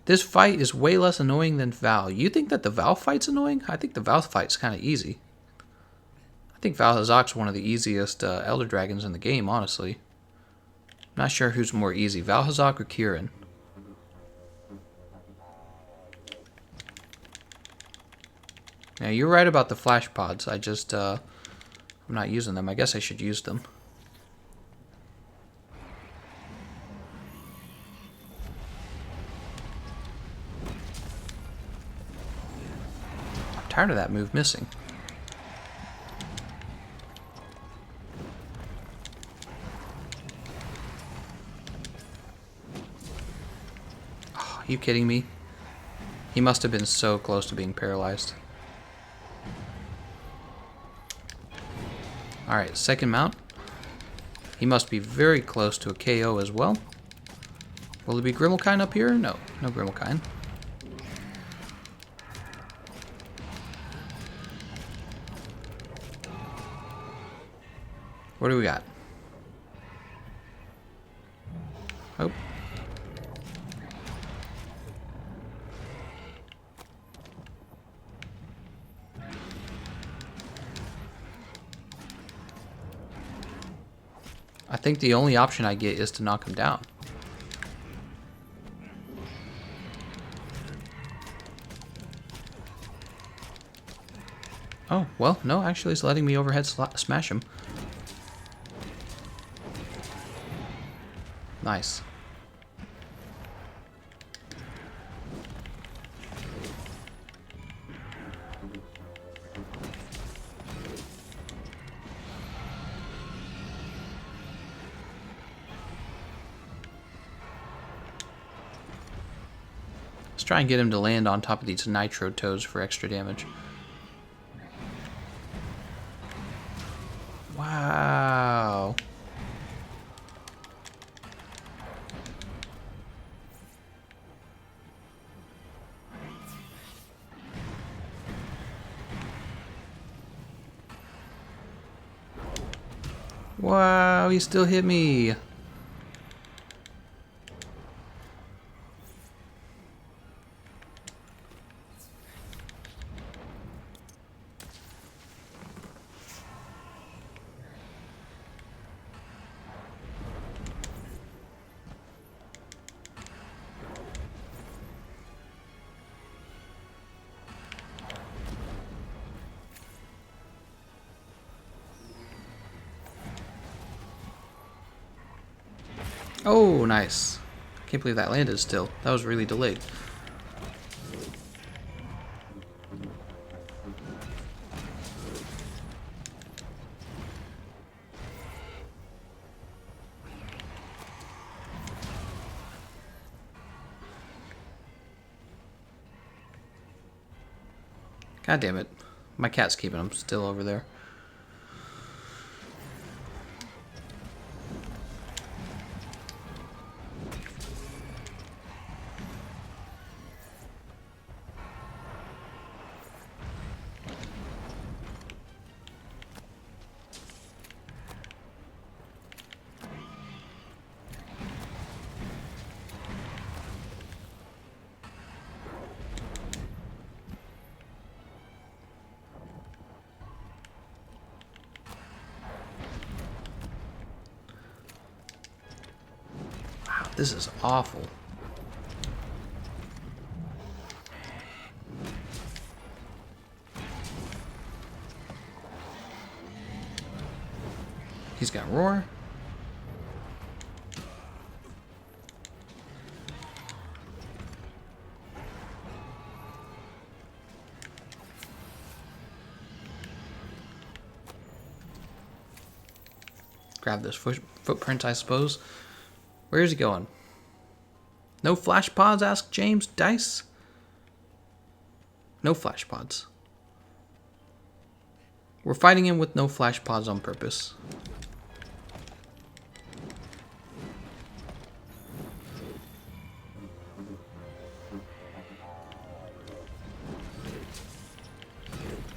This fight is way less annoying than Val. You think that the Val fight's annoying? I think the Val fight's kind of easy. I think Bazelgeuse's one of the easiest Elder Dragons in the game, honestly. I'm not sure who's more easy, Bazelgeuse or Kieran. Now, you're right about the flash pods. I just, I'm not using them. I guess I should use them. I'm tired of that move missing. Oh, are you kidding me? He must have been so close to being paralyzed. Alright, second mount. He must be very close to a KO as well. Will it be Grimalkine up here? No, no Grimalkine. What do we got? Oh. I think the only option I get is to knock him down. Oh, well, no, actually he's letting me overhead smash him. Nice. Let's try and get him to land on top of these nitro toes for extra damage. Wow. Wow, he still hit me. Oh, nice. Can't believe that landed still. That was really delayed. God damn it. My cat's keeping him still over there. This is awful. He's got roar. Grab this footprint, I suppose. Where is he going? No flash pods, asked James Dice. No flash pods. We're fighting him with no flash pods on purpose.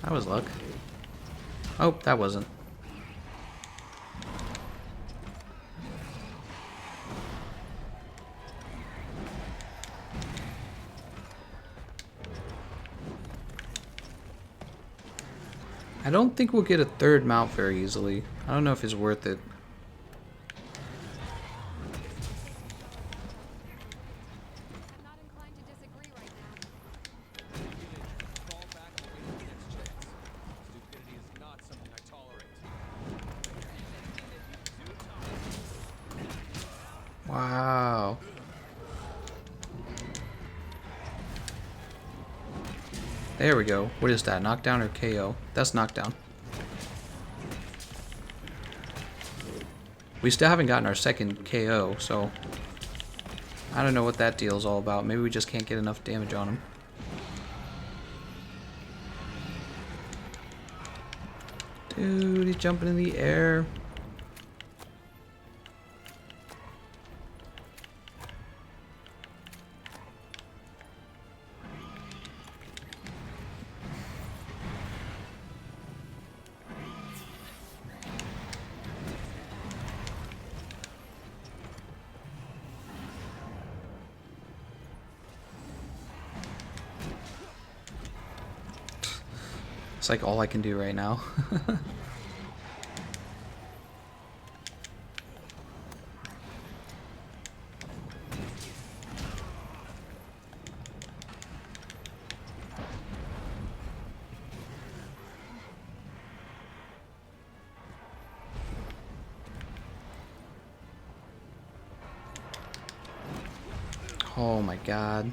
That was luck. Oh, that wasn't. I don't think we'll get a third mount very easily. I don't know if it's worth it. I'm not inclined to disagree right now. Fall back and wait for the next chance. Stupidity is not something I tolerate. Wow. There we go. What is that? Knockdown or KO? That's knockdown. We still haven't gotten our second KO, so I don't know what that deal's all about. Maybe we just can't get enough damage on him. Dude, he's jumping in the air. It's like all I can do right now. Oh my god.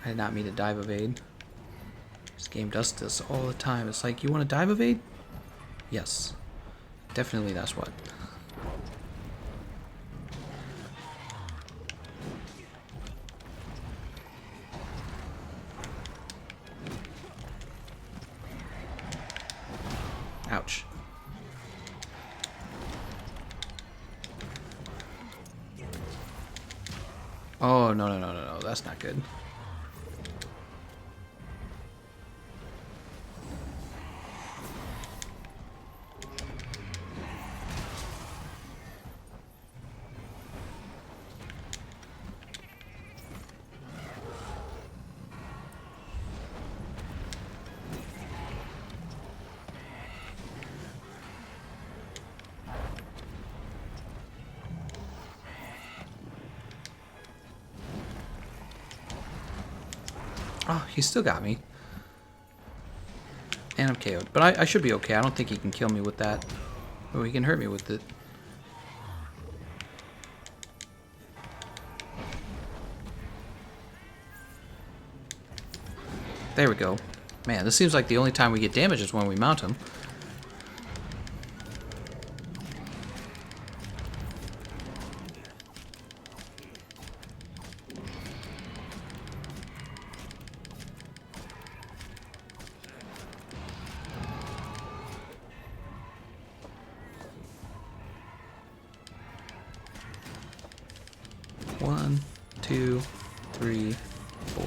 I did not mean to dive evade. This game does this all the time. It's like, you want to dive evade? Yes. Definitely that's what. Ouch. Oh, no. That's not good. Oh, he still got me. And I'm KO'd. But I should be okay. I don't think he can kill me with that. Oh, he can hurt me with it. There we go. Man, this seems like the only time we get damage is when we mount him. 1, 2, 3, 4.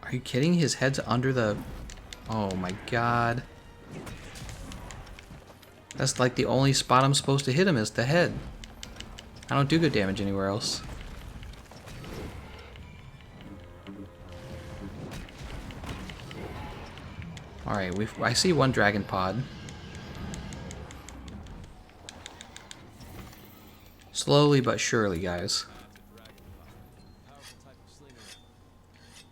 Are you kidding? His head's under the... Oh my god. That's like the only spot I'm supposed to hit him is the head. I don't do good damage anywhere else. Alright, I see one dragon pod. Slowly but surely, guys. Powerful type of slinger.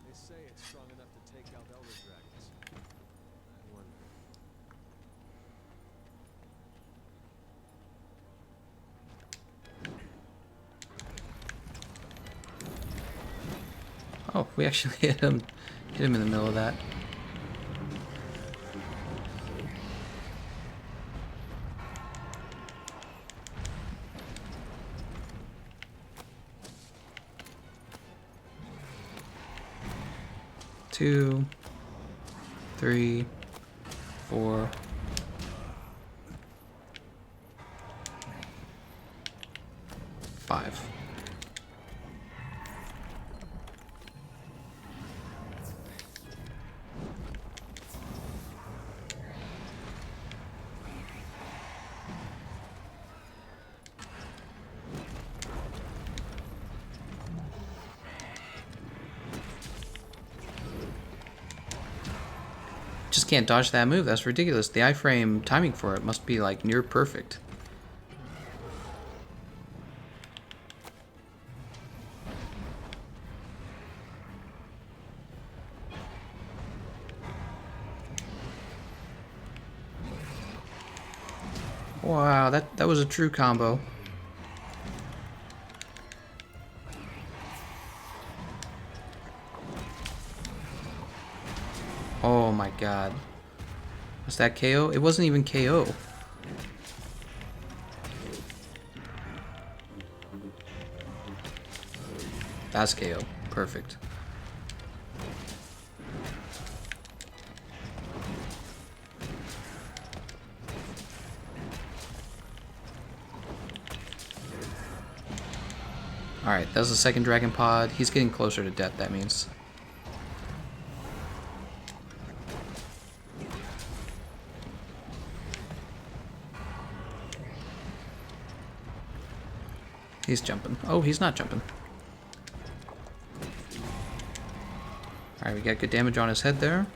They say it's strong enough to take out elder dragons. I wonder. Oh, we actually hit him in the middle of that. Two, 3, 4. Five. Just can't dodge that move. That's ridiculous. The iframe timing for it must be like near perfect. Wow, that was a true combo. Oh my god. Was that KO? It wasn't even KO. That's KO. Perfect. Alright, that was the second dragon pod. He's getting closer to death, that means. He's jumping. Oh, he's not jumping. Alright, we got good damage on his head there.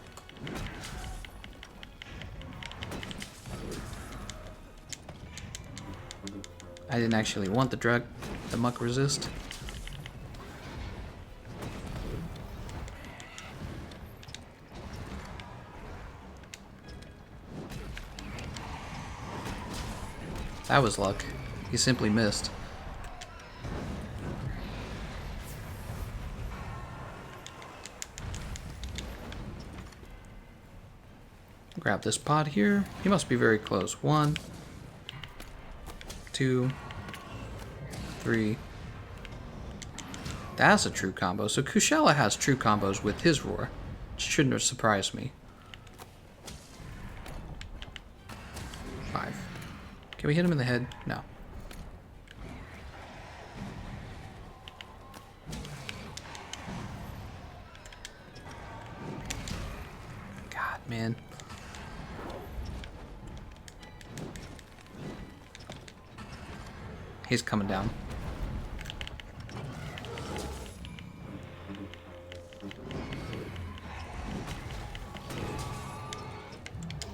I didn't actually want the muck resist. That was luck. He simply missed. Grab this pod here. He must be very close. 1, 2, 3. That's a true combo. So Kushala has true combos with his roar. Shouldn't have surprised me. 5. Can we hit him in the head? No. God, man. He's coming down.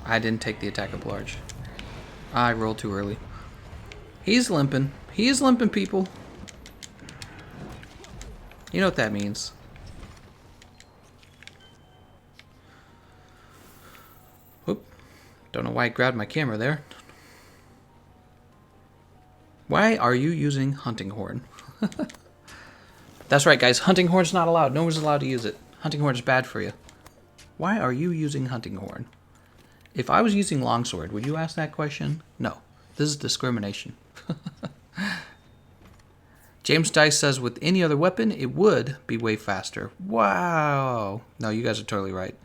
I didn't take the attack up large. I rolled too early. He's limping. He is limping, people. You know what that means. Whoop. Don't know why I grabbed my camera there. Why are you using hunting horn? That's right, guys. Hunting horn's not allowed. No one's allowed to use it. Hunting horn is bad for you. Why are you using hunting horn? If I was using longsword, would you ask that question? No. This is discrimination. James Dice says with any other weapon, it would be way faster. Wow. No, you guys are totally right.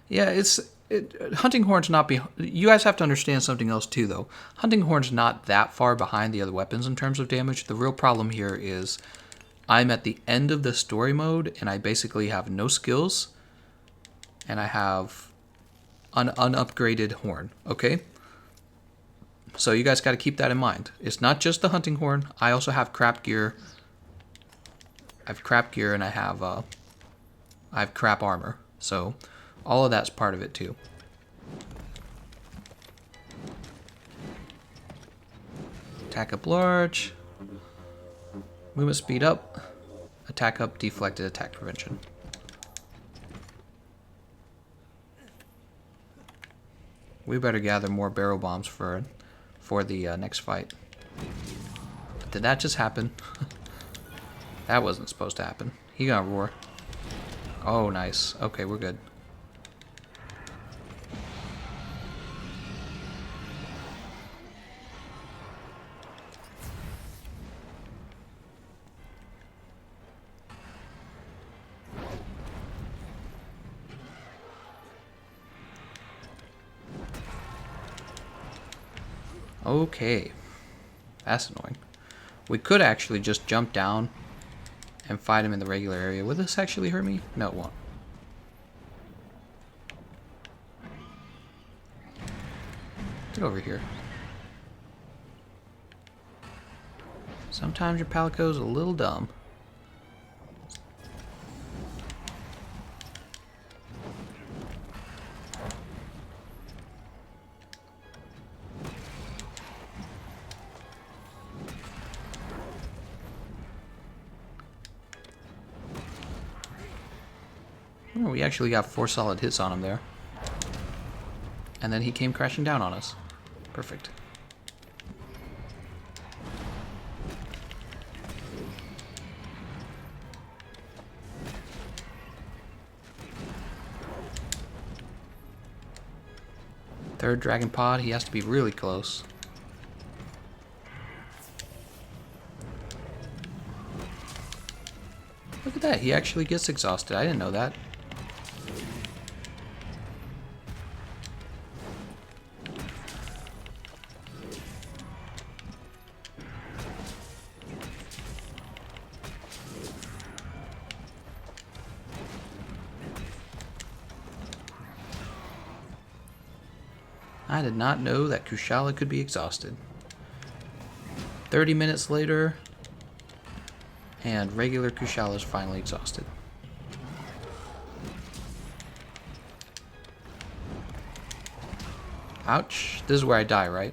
Yeah, Hunting horn's not be. You guys have to understand something else too, though. Hunting horn's not that far behind the other weapons in terms of damage. The real problem here is I'm at the end of the story mode, and I basically have no skills, and I have an unupgraded horn. Okay. So you guys got to keep that in mind. It's not just the hunting horn. I also have crap gear. I have crap gear, and I have crap armor. So all of that's part of it too. Attack up large. Movement speed up. Attack up, deflected, attack prevention. We better gather more barrel bombs for the next fight. Did that just happen? That wasn't supposed to happen. He got roar. Oh, nice. Okay, we're good. Okay. That's annoying. We could actually just jump down and fight him in the regular area. Will this actually hurt me? No, it won't. Get over here. Sometimes your palico's a little dumb. Oh, we actually got 4 solid hits on him there. And then he came crashing down on us. Perfect. Third dragon pod, he has to be really close. Look at that, he actually gets exhausted. I didn't know that. I did not know that Kushala could be exhausted. 30 minutes later, and regular Kushala is finally exhausted. Ouch. This is where I die, right?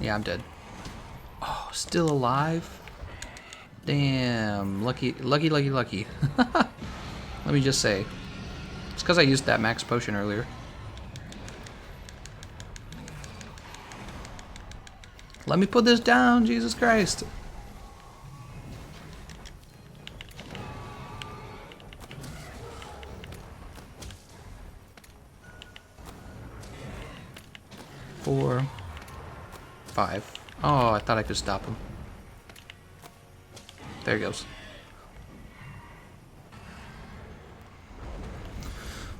Yeah, I'm dead. Oh, still alive? Damn. Lucky, lucky, lucky, lucky. Let me just say. It's because I used that max potion earlier. Let me put this down, Jesus Christ. Four, 5. Oh, I thought I could stop him. There he goes.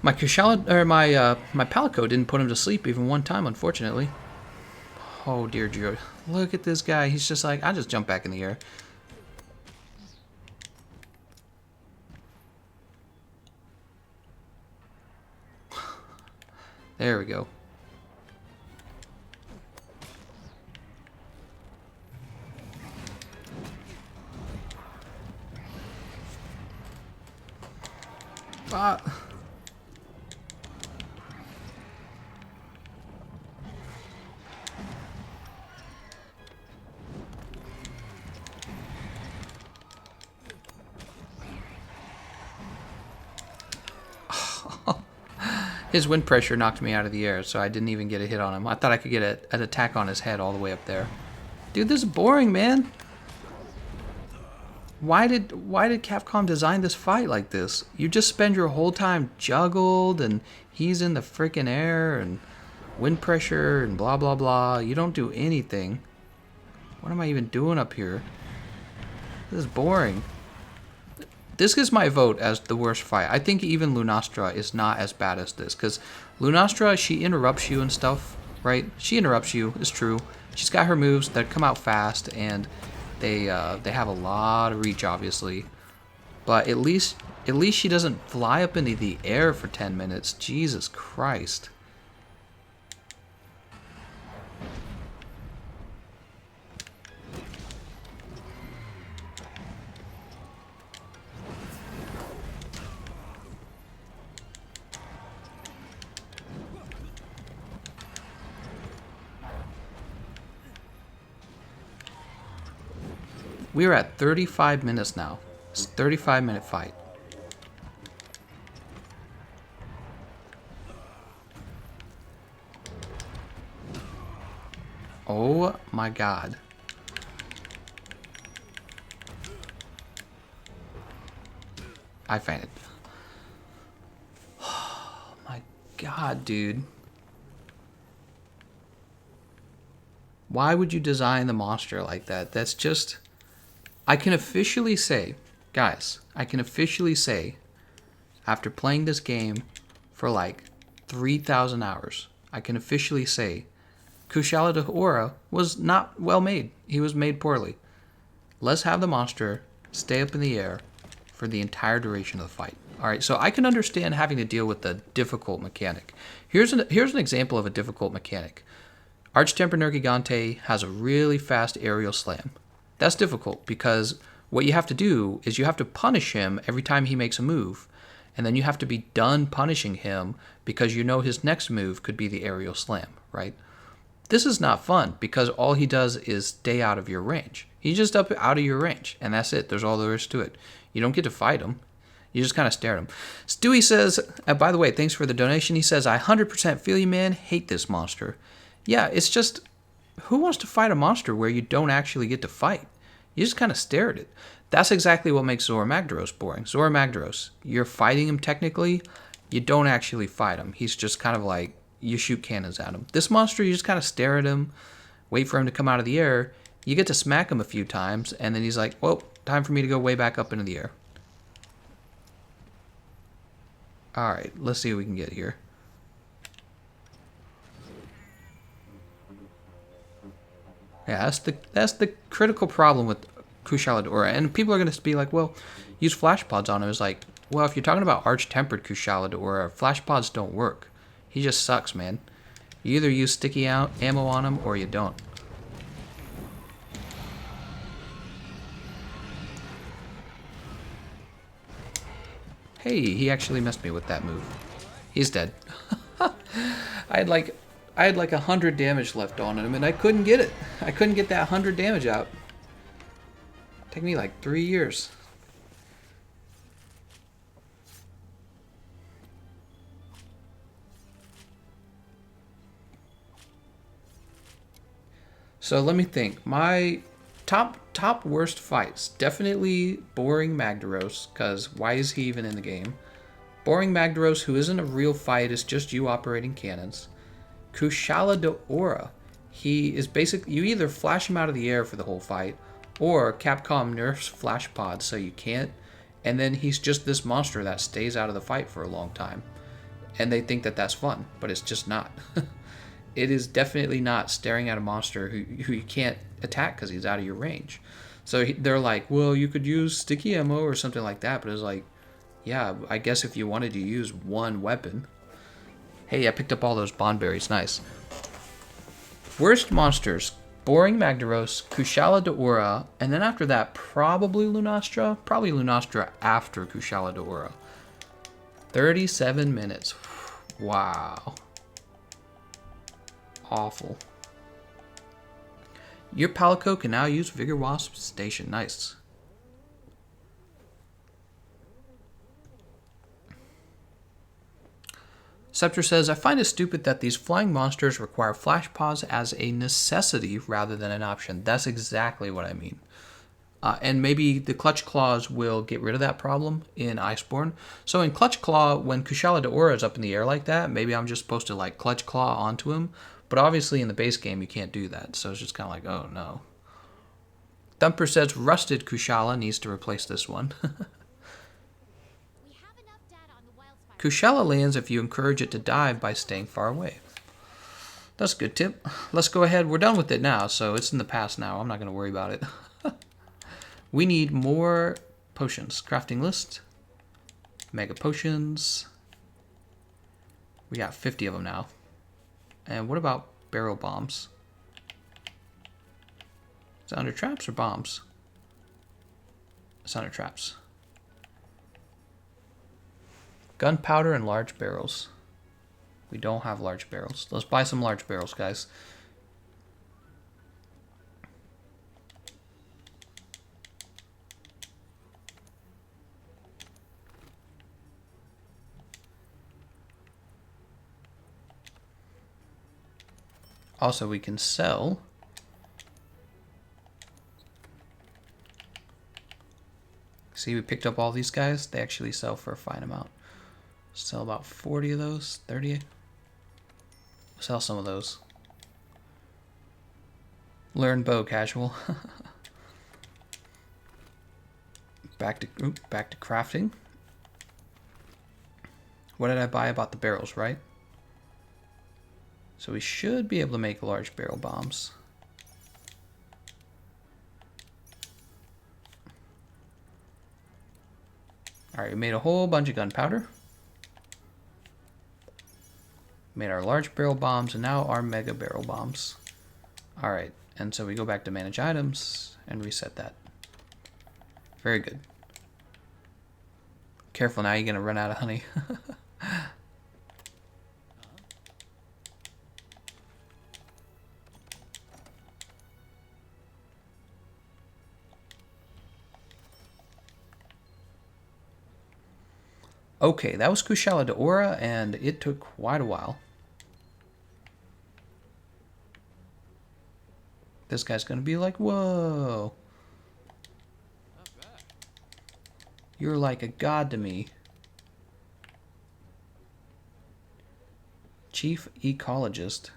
My Kushala, or my Palico didn't put him to sleep even one time, unfortunately. Oh dear Joe. Look at this guy. He's just like, I just jump back in the air. There we go. Ah. His wind pressure knocked me out of the air, so I didn't even get a hit on him. I thought I could get an attack on his head all the way up there. Dude, this is boring, man. Why did Capcom design this fight like this? You just spend your whole time juggled, and he's in the freaking air, and wind pressure, and blah, blah, blah. You don't do anything. What am I even doing up here? This is boring. This is my vote as the worst fight. I think even Lunastra is not as bad as this, because Lunastra, she interrupts you and stuff, right? She interrupts you, it's true. She's got her moves that come out fast, and they have a lot of reach, obviously. But at least she doesn't fly up into the air for 10 minutes. Jesus Christ. We are at 35 minutes now. It's a 35-minute fight. Oh my god. I fainted. Oh my god, dude. Why would you design the monster like that? That's just... I can officially say, guys, I can officially say, after playing this game for like 3,000 hours, I can officially say Kushala Daora was not well made. He was made poorly. Let's have the monster stay up in the air for the entire duration of the fight. Alright, so I can understand having to deal with the difficult mechanic. Here's an example of a difficult mechanic. Arch-Tempered Nergigante has a really fast aerial slam. That's difficult because what you have to do is you have to punish him every time he makes a move, and then you have to be done punishing him because you know his next move could be the aerial slam, right? This is not fun because all he does is stay out of your range. He's just up out of your range, and that's it. There's all there is to it. You don't get to fight him. You just kind of stare at him. Stewie says, by the way, thanks for the donation. He says, I 100% feel you, man. Hate this monster. Yeah, it's just... Who wants to fight a monster where you don't actually get to fight? You just kind of stare at it. That's exactly what makes Zorah Magdaros boring. Zorah Magdaros, you're fighting him technically, you don't actually fight him. He's just kind of like, you shoot cannons at him. This monster, you just kind of stare at him, wait for him to come out of the air, you get to smack him a few times, and then he's like, well, time for me to go way back up into the air. Alright, let's see what we can get here. Yeah, that's the critical problem with Kushala Daora. And people are going to be like, well, use flash pods on him. It's like, well, if you're talking about arch-tempered Kushala Daora, flash pods don't work. He just sucks, man. You either use sticky ammo on him or you don't. Hey, he actually messed me with that move. He's dead. I had like 100 damage left on him, and I couldn't get it. I couldn't get that 100 damage out. Take me like 3 years. So let me think. My top worst fights. Definitely Boring Magdaros, because why is he even in the game? Boring Magdaros, who isn't a real fight, it's just you operating cannons. Kushala Daora, he is basically, you either flash him out of the air for the whole fight, or Capcom nerfs flash pods so you can't, and then he's just this monster that stays out of the fight for a long time. And they think that that's fun, but it's just not. It is definitely not staring at a monster who you can't attack because he's out of your range. So they're like, well, you could use sticky ammo or something like that, but it's like, yeah, I guess if you wanted to use one weapon. Hey, I picked up all those bond berries, nice. Worst monsters, Boring Magdaros, Kushala Daora, and then after that, probably Lunastra. Probably Lunastra after Kushala Daora. 37 minutes. Wow. Awful. Your Palico can now use Vigor Wasp Station. Nice. Scepter says, I find it stupid that these flying monsters require flash pods as a necessity rather than an option. That's exactly what I mean. And maybe the Clutch Claws will get rid of that problem in Iceborne. So in Clutch Claw, when Kushala Daora is up in the air like that, maybe I'm just supposed to like Clutch Claw onto him. But obviously in the base game, you can't do that. So it's just kind of like, oh no. Thumper says, Rusted Kushala needs to replace this one. Kushala lands if you encourage it to dive by staying far away. That's a good tip. Let's go ahead. We're done with it now, so it's in the past now. I'm not going to worry about it. We need more potions. Crafting list. Mega potions. We got 50 of them now. And what about barrel bombs? Is it under traps or bombs? It's under traps. Gunpowder and large barrels. We don't have large barrels. Let's buy some large barrels, guys. Also, we can sell. See, we picked up all these guys. They actually sell for a fine amount. Sell about 40 of those, 30. Sell some of those. Learn bow casual. back to crafting. What did I buy about the barrels, right? So we should be able to make large barrel bombs. Alright, we made a whole bunch of gunpowder. Made our large barrel bombs and now our mega barrel bombs. Alright, and so we go back to manage items and reset that. Very good. Careful now, you're gonna run out of honey. Okay, that was Kushala Daora, and it took quite a while. This guy's gonna be like, whoa. Not bad. You're like a god to me. Chief Ecologist.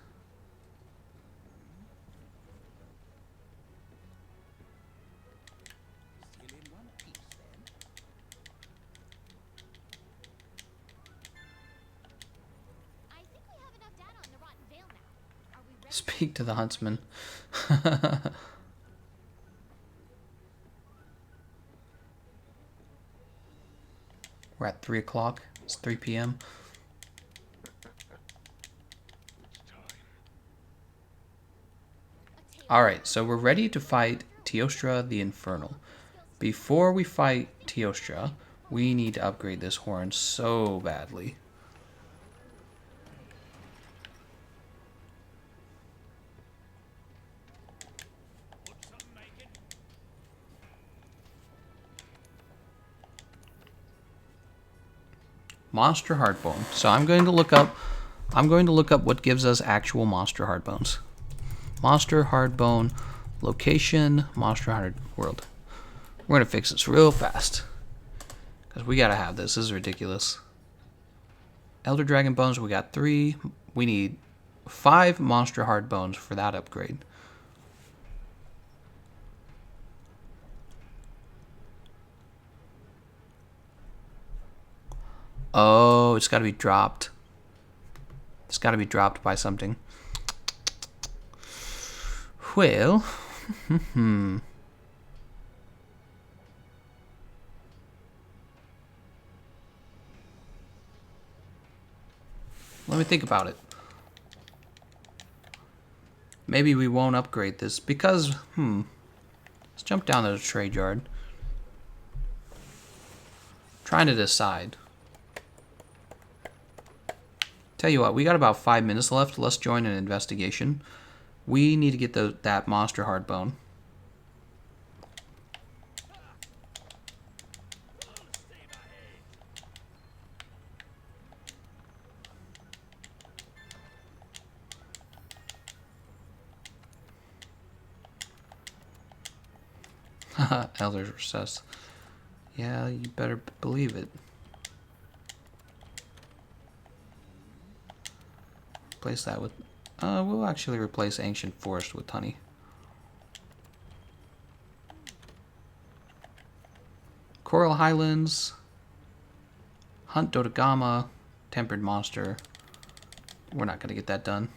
I think we have enough data on the Rotten Vale now. Are we ready? Speak to the huntsman. We're at 3 o'clock. It's 3 p.m. Alright, so we're ready to fight Teostra the Infernal. Before we fight Teostra, we need to upgrade this horn so badly. Monster Heartbone. So I'm going to look up what gives us actual Monster Heartbones. Monster Heartbone location, Monster Hunter World. We're gonna fix this real fast. Because we gotta have this. This is ridiculous. Elder Dragon Bones, we got 3. We need 5 Monster Heartbones for that upgrade. Oh, it's gotta be dropped. It's gotta be dropped by something. Well, let me think about it. Maybe we won't upgrade this because, let's jump down to the trade yard. Trying to decide. Tell you what, we got about 5 minutes left. Let's join an investigation. We need to get that Monster Heartbone. Elder Recess. Yeah, you better believe it. Replace that with... we'll actually replace Ancient Forest with honey. Coral Highlands. Hunt Dodogama, Tempered Monster. We're not going to get that done.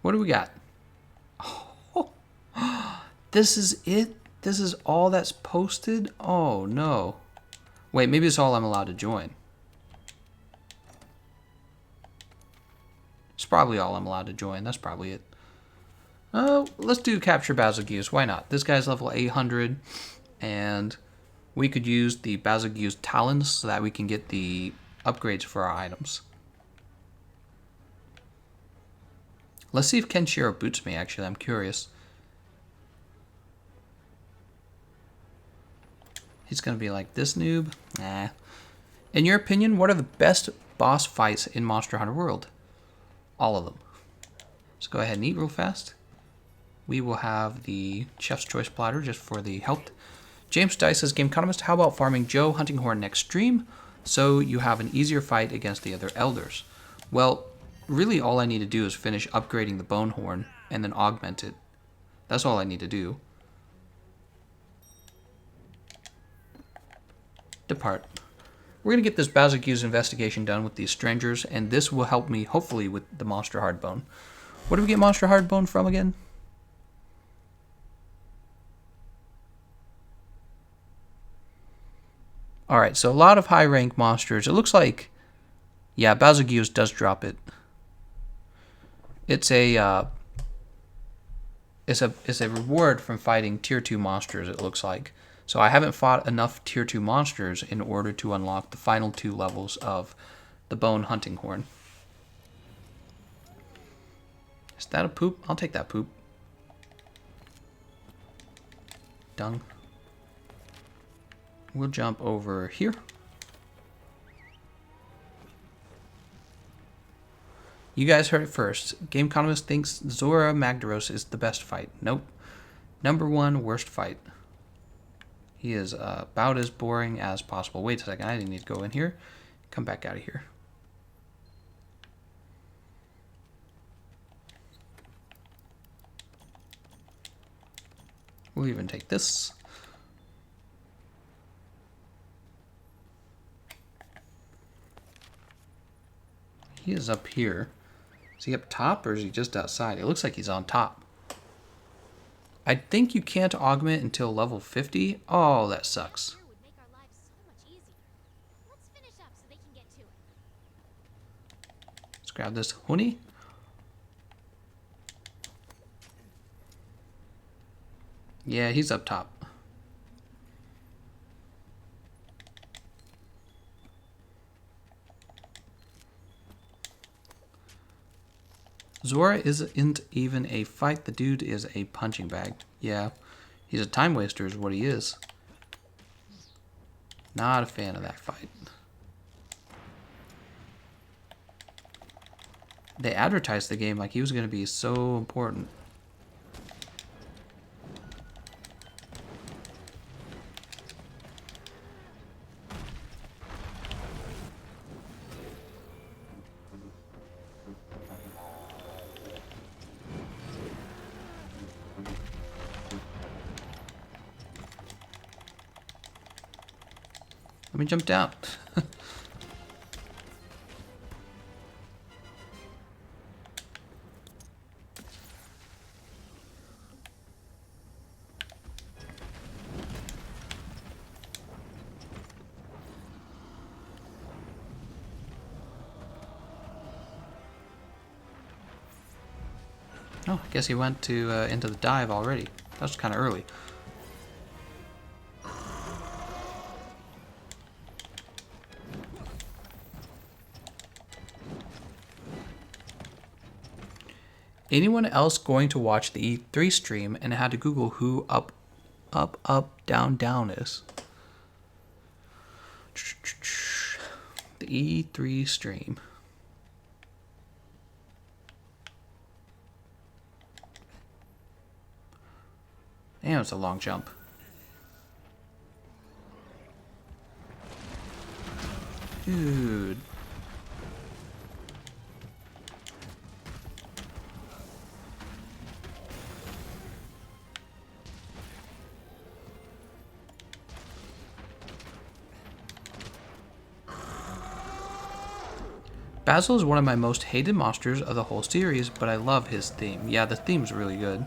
What do we got? Oh, this is it? This is all that's posted? Oh, no. Wait, maybe it's all I'm allowed to join. It's probably all I'm allowed to join. That's probably it. Oh, let's do Capture Bazelgeuse. Why not? This guy's level 800, and we could use the Bazelgeuse Talons so that we can get the upgrades for our items. Let's see if Kenshiro boots me, actually. I'm curious. He's going to be like, this noob? Nah. In your opinion, what are the best boss fights in Monster Hunter World? All of them. Let's go ahead and eat real fast. We will have the Chef's Choice platter just for the health. James Dice says, Gameconomist, how about farming Joe Hunting Horn next stream so you have an easier fight against the other elders? Well, really all I need to do is finish upgrading the Bone Horn and then augment it. That's all I need to do. Depart. We're going to get this Bazelgeuse investigation done with these strangers, and this will help me, hopefully, with the Monster Hardbone. Where do we get Monster Hardbone from again? Alright, so a lot of high-rank monsters. It looks like, yeah, Bazelgeuse does drop it. It's a reward from fighting tier 2 monsters, it looks like. So I haven't fought enough tier 2 monsters in order to unlock the final 2 levels of the Bone Hunting Horn. Is that a poop? I'll take that poop. Dung. We'll jump over here. You guys heard it first. Gameconomist thinks Zora Magdaros is the best fight. Nope. Number 1 worst fight. He is about as boring as possible. Wait a second, I didn't need to go in here. Come back out of here. We'll even take this. He is up here. Is he up top or is he just outside? It looks like he's on top. I think you can't augment until level 50. Oh, that sucks. Here would make our lives so much easier. Let's finish up so they can get to it. Let's grab this honey. Yeah, he's up top. Zora isn't even a fight. The dude is a punching bag. Yeah, he's a time waster is what he is. Not a fan of that fight. They advertised the game like he was going to be so important. Let me jump down. Oh, I guess he went to into the dive already. That was kind of early. Anyone else going to watch the E3 stream and had to Google who up, down, down is? The E3 stream. Damn, it's a long jump. Dude. Basil is one of my most hated monsters of the whole series, but I love his theme. Yeah, the theme's really good.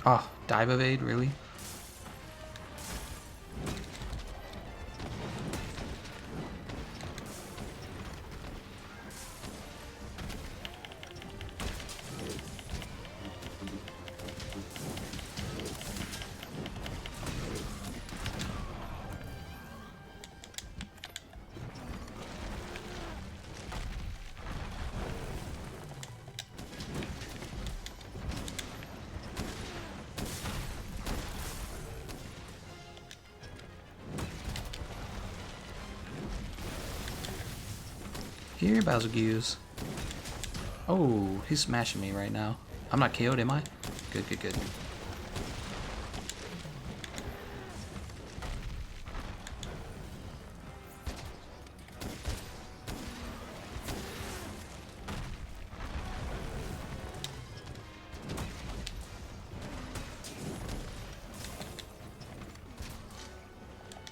Oh, dive evade, really? Here, Bazelgeuse. Oh, he's smashing me right now. I'm not KO'd, am I? Good, good, good.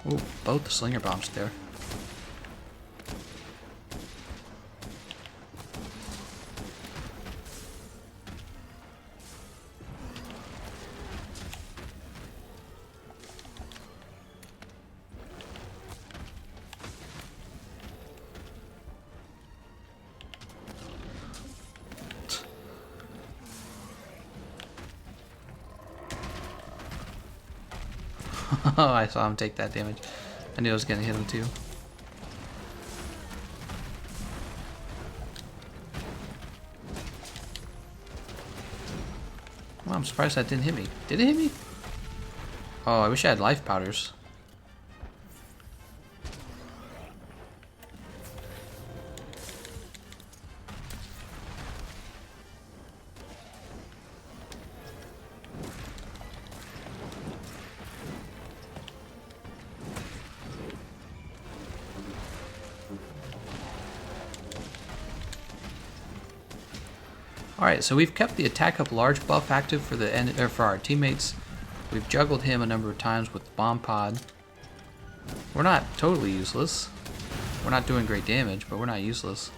Oh, both the slinger bombs there. Oh, I saw him take that damage. I knew I was gonna hit him too. Well, I'm surprised that didn't hit me. Did it hit me? Oh, I wish I had life powders. Alright, so we've kept the attack up large buff active for the for our teammates. We've juggled him a number of times with the bomb pod. We're not totally useless. We're not doing great damage, but we're not useless.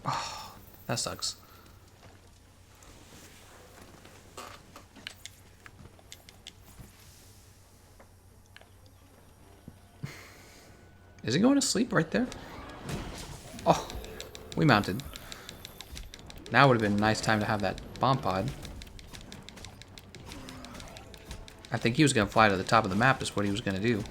Oh, that sucks. Is he going to sleep right there? Oh, we mounted. Now would have been a nice time to have that bomb pod. I think he was going to fly to the top of the map is what he was going to do.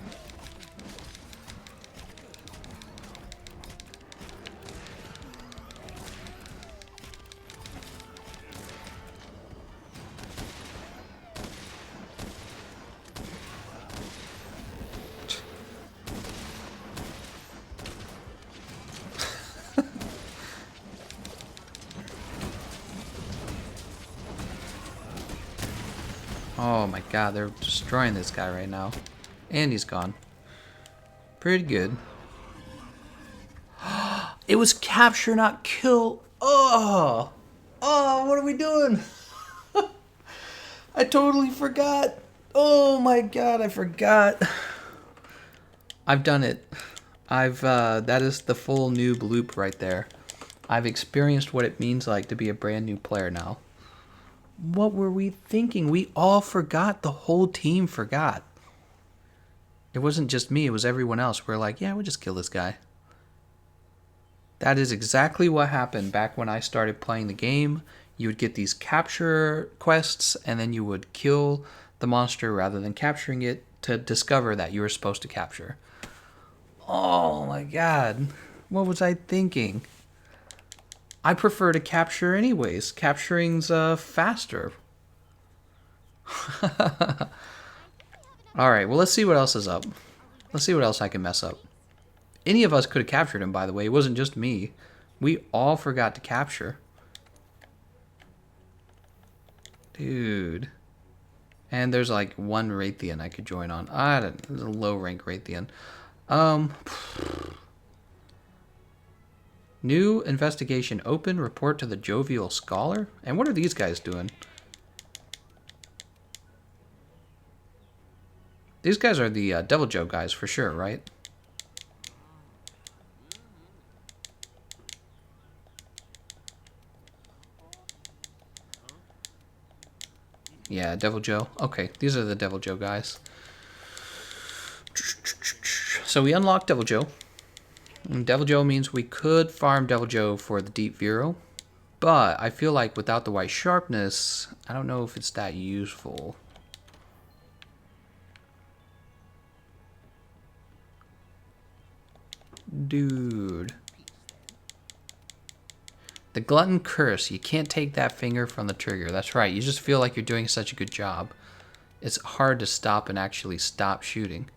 Oh my god, they're destroying this guy right now. And he's gone. Pretty good. It was capture, not kill. Oh! Oh, what are we doing? I totally forgot. Oh my god, I forgot. I've done it. That is the full noob loop right there. I've experienced what it means like to be a brand new player now. What were we thinking? We all forgot. The whole team forgot. It wasn't just me. It was everyone else. We're like, yeah, we'll just kill this guy. That is exactly what happened back when I started playing the game. You would get these capture quests, and then you would kill the monster rather than capturing it to discover that you were supposed to capture. Oh my god. What was I thinking? I prefer to capture anyways. Capturing's faster. Alright, well let's see what else is up. Let's see what else I can mess up. Any of us could have captured him, by the way. It wasn't just me. We all forgot to capture. Dude. And there's like one Raytheon I could join on. I don't, there's a low rank Raytheon. New investigation open. Report to the Jovial Scholar. And what are these guys doing? These guys are the Devil Joe guys for sure, right? Yeah, Devil Joe. Okay, these are the Devil Joe guys. So we unlocked Devil Joe. And Devil Joe means we could farm Devil Joe for the Deep Vero. But I feel like without the white sharpness, I don't know if it's that useful. Dude. The Glutton Curse. You can't take that finger from the trigger. That's right. You just feel like you're doing such a good job. It's hard to stop and actually stop shooting.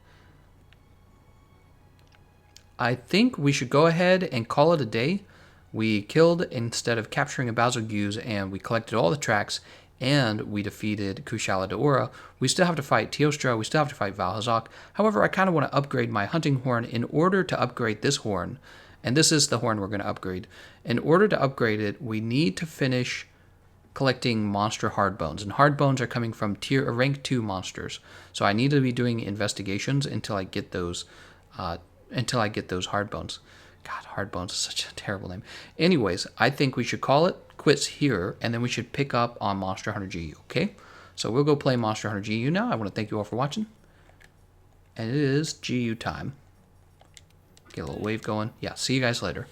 I think we should go ahead and call it a day. We killed instead of capturing a Bazelgeuse, and we collected all the tracks, and we defeated Kushala Daora. We still have to fight Teostra, we still have to fight Vale. However, I kind of want to upgrade my hunting horn in order to upgrade this horn. And this is the horn we're going to upgrade. In order to upgrade it, we need to finish collecting monster hard bones. And hard bones are coming from rank 2 monsters. So I need to be doing investigations until I get those hard bones. God, hard bones is such a terrible name. Anyways, I think we should call it quits here, and then we should pick up on Monster Hunter GU, okay? So we'll go play Monster Hunter GU now. I want to thank you all for watching. And it is GU time. Get a little wave going. Yeah, see you guys later.